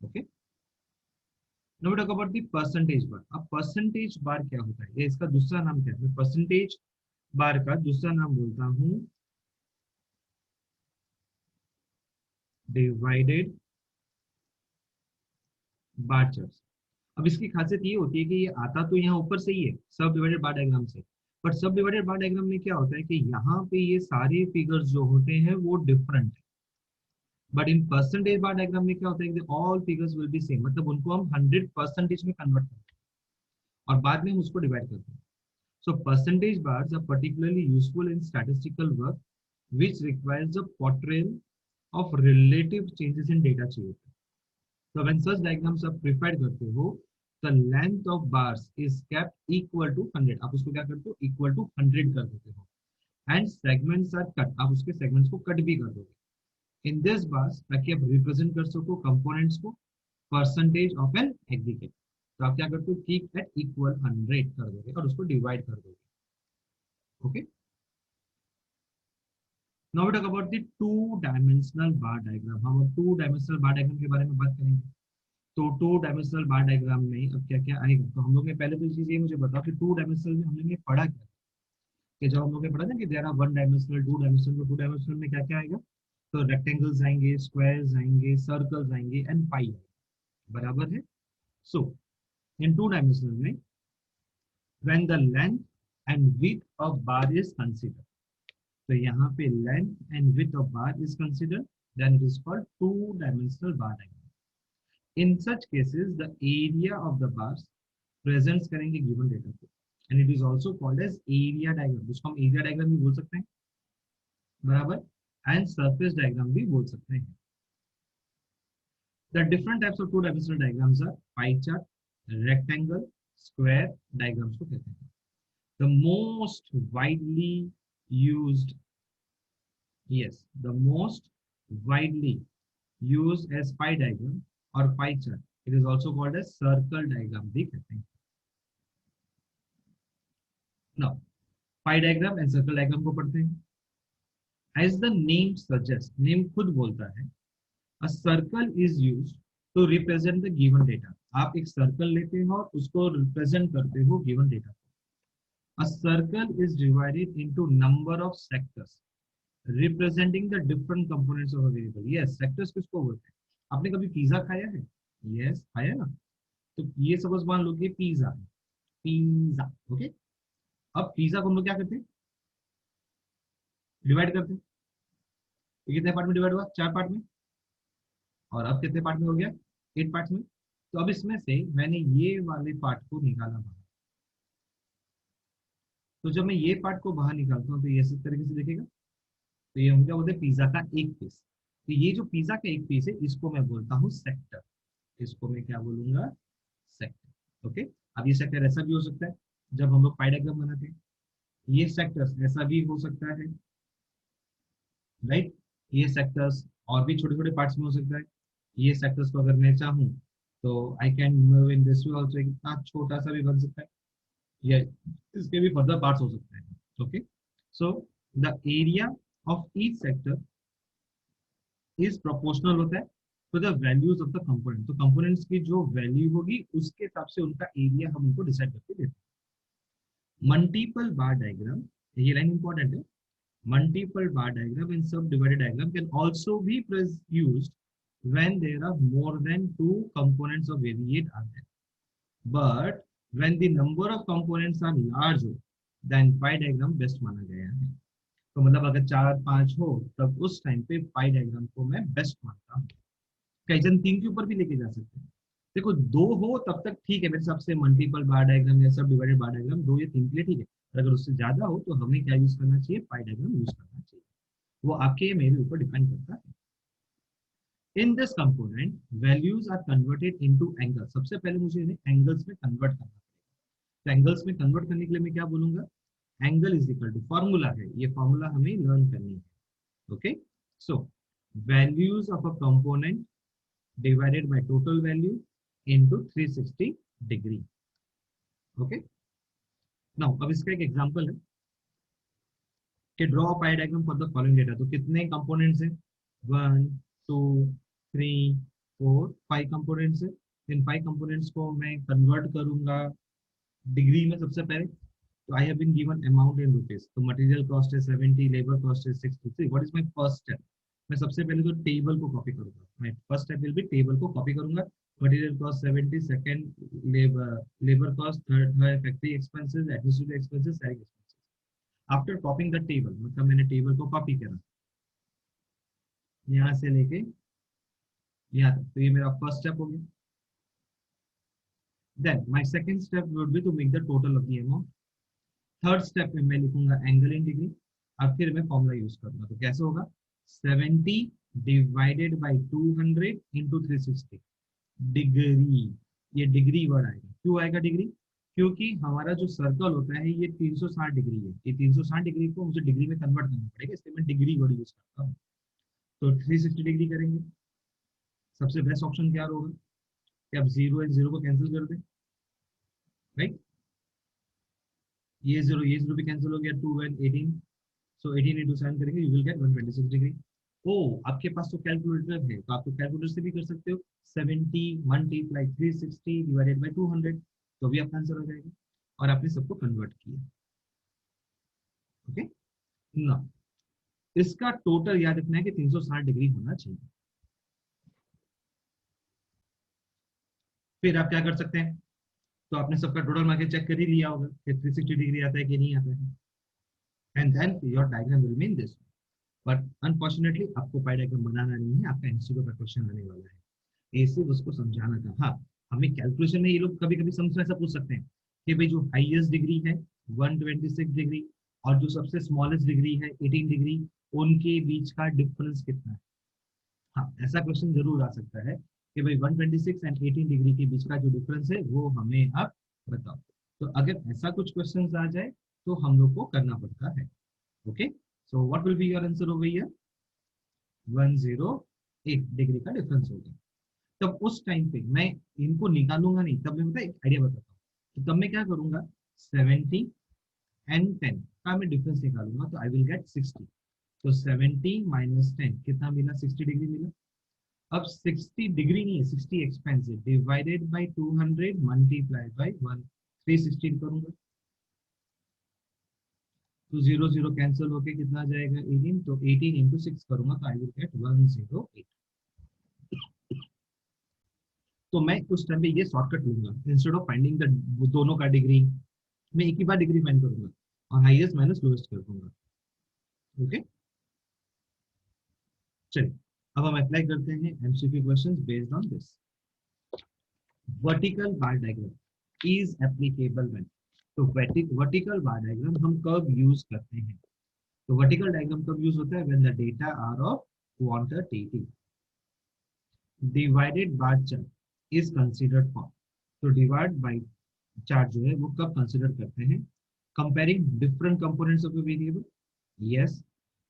Speaker 1: Okay, now talk about the percentage bar. अब परसेंटेज बार क्या होता है, ये इसका दूसरा नाम क्या है? मैं परसेंटेज बार का दूसरा नाम बोलता हूँ डिवाइडेड बार चार्ट। अब इसकी खासियत ये होती है कि ये आता तो यहाँ ऊपर से ही है, सब डिवाइडेड बार डायग्राम से, बट सब डिवाइडेड बार डायग्राम में क्या होता है कि यहाँ पे ये सारे फिगर्स जो होते हैं वो डिफरेंट है, but in percentage bar diagram में क्या होता है कि all figures will be same, मतलब उनको हम 100% में कन्वर्ट करते हैं और बाद में हम उसको डिवाइड करते हैं। So percentage bars are particularly useful in statistical work, which requires a portrayal of relative changes in data चाहिए। So when such diagrams are prepared करते हो, the length of bars is kept equal to 100। आप उसको क्या करते हो, equal to 100 कर देते हो। And segments are cut, आप उसके segments को cut भी कर दोगे in this bars, ताकि आप represent कर सको components को percentage of an aggregate। तो आप क्या करते हो, keep at equal 100 कर दोगे और उसको divide कर दोगे। Okay, now we talk about the two dimensional bar diagram. हम टू डायमेंशनल बार डायग्राम के बारे में बात करेंगे। तो टू डायमेंशनल बार डायग्राम में अब क्या क्या आएगा, तो हम लोग ने पहले तो चीज ये मुझे बताओ कि टू डायमेंशनल में हम लोग ने पढ़ा क्या, कि जब हम लोग ने पढ़ा था कि there are one dimensional, two dimensional, तो टू डायमेंशनल में क्या क्या आएगा, तो रेक्टेंगल्स आएंगे, स्क्वायर्स आएंगे, सर्कल्स आएंगे एंड पाई, बराबर है। सो इन टू डायमेंशनल में when the length and width of bar is considered, तो यहाँ पे length and width of bar is considered, then it is called two dimensional bar diagram. In such cases the area of the bars presents करेंगे given data को, and it is also called as area diagram, जिसको हम area diagram भी बोल सकते हैं, बराबर, and surface diagram भी बोल सकते हैं। The different types of two dimensional diagrams are pie chart, rectangle, square diagrams को कहते हैं। The most widely used, yes, the most widely used as pie diagram or pie chart, it is also called as circle diagram भी कहते हैं। now pie diagram and circle diagram को पढ़ते हैं। as the name suggests, name खुद बोलता है, a circle is used to represent the given data। आप एक सर्कल लेते हो और उसको रिप्रेजेंट करते हो गिवन डेटा को। a circle is divided into number of sectors representing the different components of a variable। yes, sectors किसको बोलते हैं, आपने कभी पिज्जा खाया है? yes, खाया ना। तो ये सपोज मान लो कि पिज्जा है, पिज्जा, ओके। अब पिज्जा को हम लोग क्या करते हैं, डिवाइड करते हैं। तो कितने पार्ट में डिवाइड हुआ, 4 पार्ट में, और अब कितने पार्ट में हो गया, 8 पार्ट में। तो अब इसमें से मैंने ये वाले पार्ट को निकाला बाहर, तो जब मैं ये पार्ट को बाहर निकालता हूँ तो ये इस तरीके से दिखेगा। तो ये हम क्या बोलते हैं, पिज्जा का एक पीस। तो ये जो पिज्जा का एक पीस है इसको मैं बोलता हूँ सेक्टर, इसको मैं क्या बोलूंगा, सेक्टर। ओके, अब ये सेक्टर ऐसा भी हो सकता है जब हम लोग पाई डायग्राम बनाते हैं, ये सेक्टर्स ऐसा भी हो सकता है, राइट। ये सेक्टर्स और भी छोटे छोटे पार्ट्स में हो सकता है। ये सेक्टर्स को अगर मैं चाहूँ तो I can move in this way also, कितना छोटा सा भी बन सकता है, या इसके भी फर्दर पार्ट्स हो सकते हैं। Okay, so the area of each sector is proportional होता है to the values of the component. तो कंपोनेंट्स की जो वैल्यू होगी उसके हिसाब से उनका एरिया हम उनको डिसाइड करके देते हैं। मल्टीपल बार डायग्राम, ये लाइन इंपॉर्टेंट है। Multiple bar diagram and subdivided diagram can also be used when there are more than two components of variate are there. But when the number of components are large, then pie diagram best माना गया है। तो मतलब अगर 4-5 हो तब उस time पे पाई डायग्राम को मैं बेस्ट मानता हूँ। कई जन 3 के ऊपर भी लेके जा सकते हैं। देखो 2 हो तब तक ठीक है मेरे हिसाब से, मल्टीपल बार डायग्राम या सब डिवाइडेड बार डायग्राम 2 या 3 के लिए ठीक है। और अगर उससे ज्यादा हो तो हमें क्या यूज करना चाहिए, पाई डायग्राम यूज करना चाहिए। वो आपके मेरे ऊपर डिपेंड करता है। In this component values are converted into angle. सबसे पहले मुझे इन्हें एंगल्स में कन्वर्ट करना है। तो एंगल्स में कन्वर्ट करने के लिए मैं क्या बोलूंगा, angle is equal to, formula है ये, फॉर्मूला हमें लर्न करनी है। Okay, so values of a component divided by total value into 360 degree. Okay, now अब इसका एक एग्जांपल है कि draw pie diagram for the following data. तो कितने कंपोनेंट्स हैं, 1 2 3 4 5 कंपोनेंट्स है। इन 5 कंपोनेंट्स को मैं कन्वर्ट करूंगा डिग्री में सबसे पहले। तो I have been given amount in rupees. तो मटेरियल कॉस्ट है 70, लेबर कॉस्ट है 63। What is my first step, मैं सबसे पहले तो टेबल को कॉपी करूंगा। My first step will be table को कॉपी करूंगा। Material cost 70, second labour cost, third है factory expenses, administrative expenses, salary expenses. After copying the table, मतलब मैंने टेबल को कॉपी करा यहाँ से लेके यहाँ तक, तो ये मेरा फर्स्ट स्टेप हो गया। Then my second step would be to make the total of the amount. Third step में मैं लिखूंगा एंगल इन डिग्री। अब फिर मैं फॉर्मूला यूज करूंगा, तो कैसे होगा, 70 डिवाइडेड बाई 200 इंटू 360 डिग्री। ये डिग्री वर्ड आएगा, क्यों आएगा डिग्री, क्योंकि हमारा जो सर्कल होता है ये 360 डिग्री है। ये 360 डिग्री को मुझे डिग्री में कन्वर्ट करना पड़ेगा, इसलिए मैं डिग्री वर्ड यूज करता हूँ। तो 360 डिग्री करेंगे, सबसे बेस्ट ऑप्शन क्या होगा कि आप 0 एंड 0 को कैंसिल कर दें, राइट। ये जीरो भी कैंसिल हो गया, 2 एंड 18, सो 18 इंटू 7 करेंगे, यू विल गेट 126 डिग्री। ओ, आपके पास तो कैलकुलेटर है तो आप तो कैलकुलेटर से भी कर सकते हो। 70 मल्टीप्लाई 360 डिवाइडेड बाई 200, तो भी आपका आंसर हो जाएगा। और आपने सबको कन्वर्ट किया। ओके, ना इसका टोटल याद रखना है कि 360 डिग्री होना चाहिए। फिर आप क्या कर सकते हैं, तो आपने सबका टोटल मार्के चेक कर ही लिया होगा कि 360 डिग्री आता है कि नहीं आता है, and then your diagram will mean this. But unfortunately आपको पाई डायग्राम बनाना नहीं है, आपका एमसीक्यू का क्वेश्चन आने वाला है, ये सिर्फ उसको समझाना था। हाँ, हमें कैलकुलेशन में ये लोग कभी कभी समझ ऐसा पूछ सकते हैं कि भाई जो हाईएस्ट डिग्री है 126 डिग्री और जो सबसे स्मॉलेस्ट डिग्री है 18 डिग्री, उनके बीच का डिफरेंस कितना है। हाँ, ऐसा क्वेश्चन जरूर आ सकता है कि भाई 126 एंड 18 डिग्री के बीच का जो डिफरेंस है वो हमें आप बताओ। तो अगर ऐसा कुछ क्वेश्चन आ जाए तो हम लोग को करना पड़ता है। Okay, so what will be your answer over here, 108 degree का डिफरेंस होगा। तब उस टाइम पे मैं इनको निकालूंगा नहीं, तब मैं पता एक आइडिया बताता हूँ। तो तब मैं क्या करूंगा, 70 एंड 10 का मैं डिफरेंस निकालूंगा, तो आई विल गेट 60। तो 70 माइनस 10 कितना मिला, 60 डिग्री मिला। अब 60 डिग्री नहीं है, 60 एक्सपेंस है, डिवाइडेड बाई 200 मल्टीप्लाइड बाई 360 करूंगा, तो 0 0 कैंसिल होके कितना आ जाएगा 18। तो 18 इंटू 6 करूंगा तो आई विल गेट 108। तो मैं उस टाइम पे ये शॉर्टकट लूंगा, इंस्टेड ऑफ फाइंडिंग द दोनों का डिग्री, मैं एक ही बार डिग्री फाइंड करूंगा और हाईएस्ट माइनस लोएस्ट कर दूंगा। ओके, चलिए अब हम अप्लाई करते हैं MCQ questions based on this. Vertical bar diagram is applicable when. तो वर्टिकल बार डायग्राम हम कब यूज करते हैं, तो वर्टिकल डायग्राम कब यूज होता है, when the data are of quantitative. Divided bar chart is considered for. तो डिवाइड बाय चार्ट जो है वो कब कंसीडर करते हैं, Comparing different components of a variable, yes.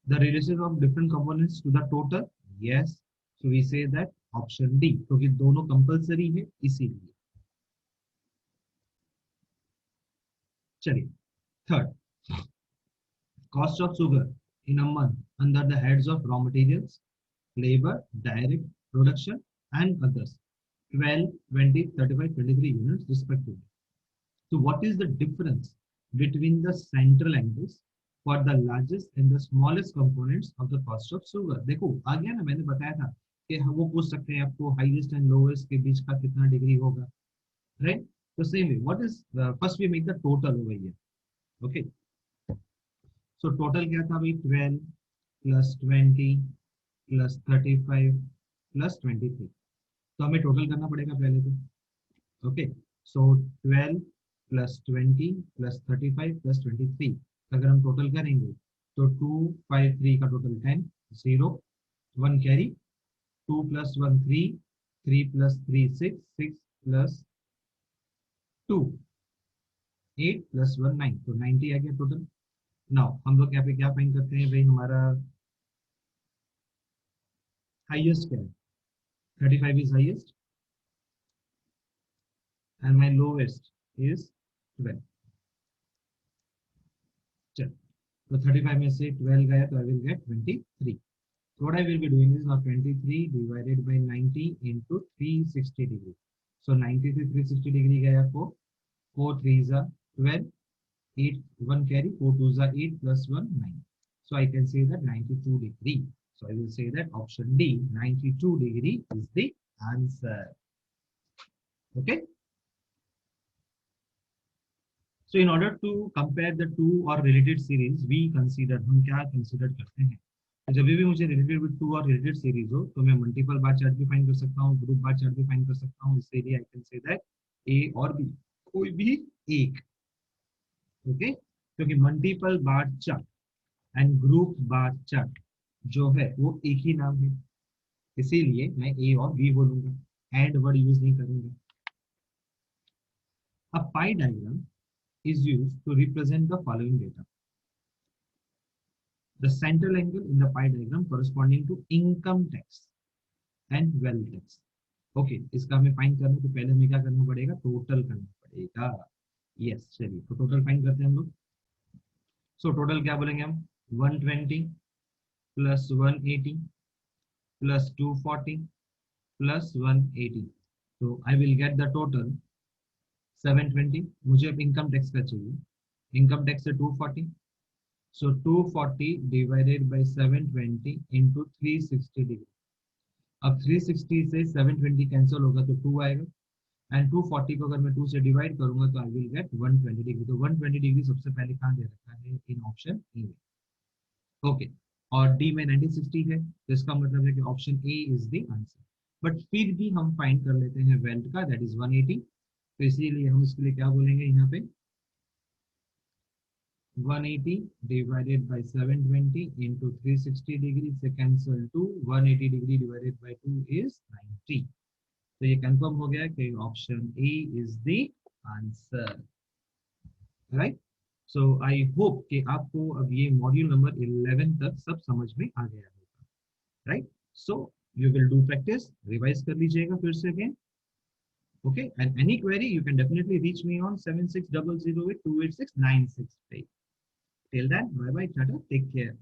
Speaker 1: The relation of different components to the total, yes. So we say that option D, क्योंकि दोनों compulsory है इसीलिए. चलिए third, cost of sugar in a month under the heads of raw materials, labor, direct production, and others. 12, 20, 35, 23 units respectively. So what is the difference between the central angles for the largest and the smallest components of the cost of sugar? देखो आ गया ना, मैंने बताया था कि वो पूछ सकते हैं आपको हाईएस्ट एंड लोएस्ट के बीच का कितना डिग्री होगा, राइट? तो same way what is first we make the total over here. Okay, so total क्या था भाई? 12 प्लस 20 प्लस 35 प्लस 23. तो हमें टोटल करना पड़ेगा पहले तो. ओके, सो 12 प्लस 20 प्लस 35 प्लस 23 अगर हम टोटल करेंगे तो 253 का total 10, 0 1 carry, 2 plus 1 3, 3 plus 3 6, 6 plus 2 8 plus 1 9, तो 90 आ गया टोटल. नाउ हम लोग यहाँ पे क्या फाइंड करते हैं भाई? हमारा हाईएस्ट क्या है? 35 is highest and my lowest is 12. चल, तो 35 में से 12 गया तो I will get 23. So what I will be doing is now 23 divided by 90 into 360 degree. So 90 से 360 degree गया 4, 4 3s are 12, 8 1 carry, 4 2s are 8 plus 1 9. So I can say that 92 degree. So I will say that option D, 92 degree is the answer. Okay. So in order to compare the two or related series, we consider, हम क्या consider करते हैं? तो जब भी मुझे related with two or related series हो तो मैं multiple bar chart भी find कर सकता हूँ, group bar chart भी find कर सकता हूँ. इसके लिए I can say that A और B कोई भी एक. ओके, क्योंकि multiple bar chart and group bar chart जो है वो एक ही नाम है, इसीलिए मैं ए और बी बोलूंगा, एंड वर्ड यूज नहीं करूंगा. A pie diagram is used to represent the following data. The central angle in the pie diagram corresponding to income tax and wealth tax. Okay, इसका हमें फाइंड करना तो पहले हमें क्या करना पड़ेगा? टोटल करना पड़ेगा. यस, चलिए तो टोटल फाइंड करते हैं हम लोग. सो टोटल क्या बोलेंगे हम? 120 प्लस 180 प्लस 240 प्लस 180. तो I will get the total 720. मुझे अब इनकम टैक्स का चाहिए. इनकम टैक्स है 240. सो 240 डिवाइडेड बाय 720 इंटू 360 डिग्री. अब 360 से 720 कैंसिल होगा तो 2 आएगा, एंड 240 को अगर मैं 2 से डिवाइड करूंगा तो आई विल गेट 120 डिग्री. तो 120 डिग्री सबसे पहले कहाँ दे रखा है? इन ऑप्शन ए में. ओके, और डी में 1960 है, तो इसका मतलब है कि option A is the answer. But फिर भी हम फाइंड कर लेते हैं वेल्थ का, दैट इज 180. तो इसीलिए हम इसके लिए क्या बोलेंगे यहाँ पे? 180 divided by 720 into 360 degree से cancel 2, 180 degree divided by 2 is 90. तो ये कंफर्म हो गया कि option A is the answer, right? So I hope कि आपको अब ये मॉड्यूल नंबर 11 तक सब समझ में आ गया होगा, right? So you will do practice, revise कर लीजिएगा फिर से again. Okay, and any query you can definitely reach me on 7600828696. Till then, bye bye, tata, take care.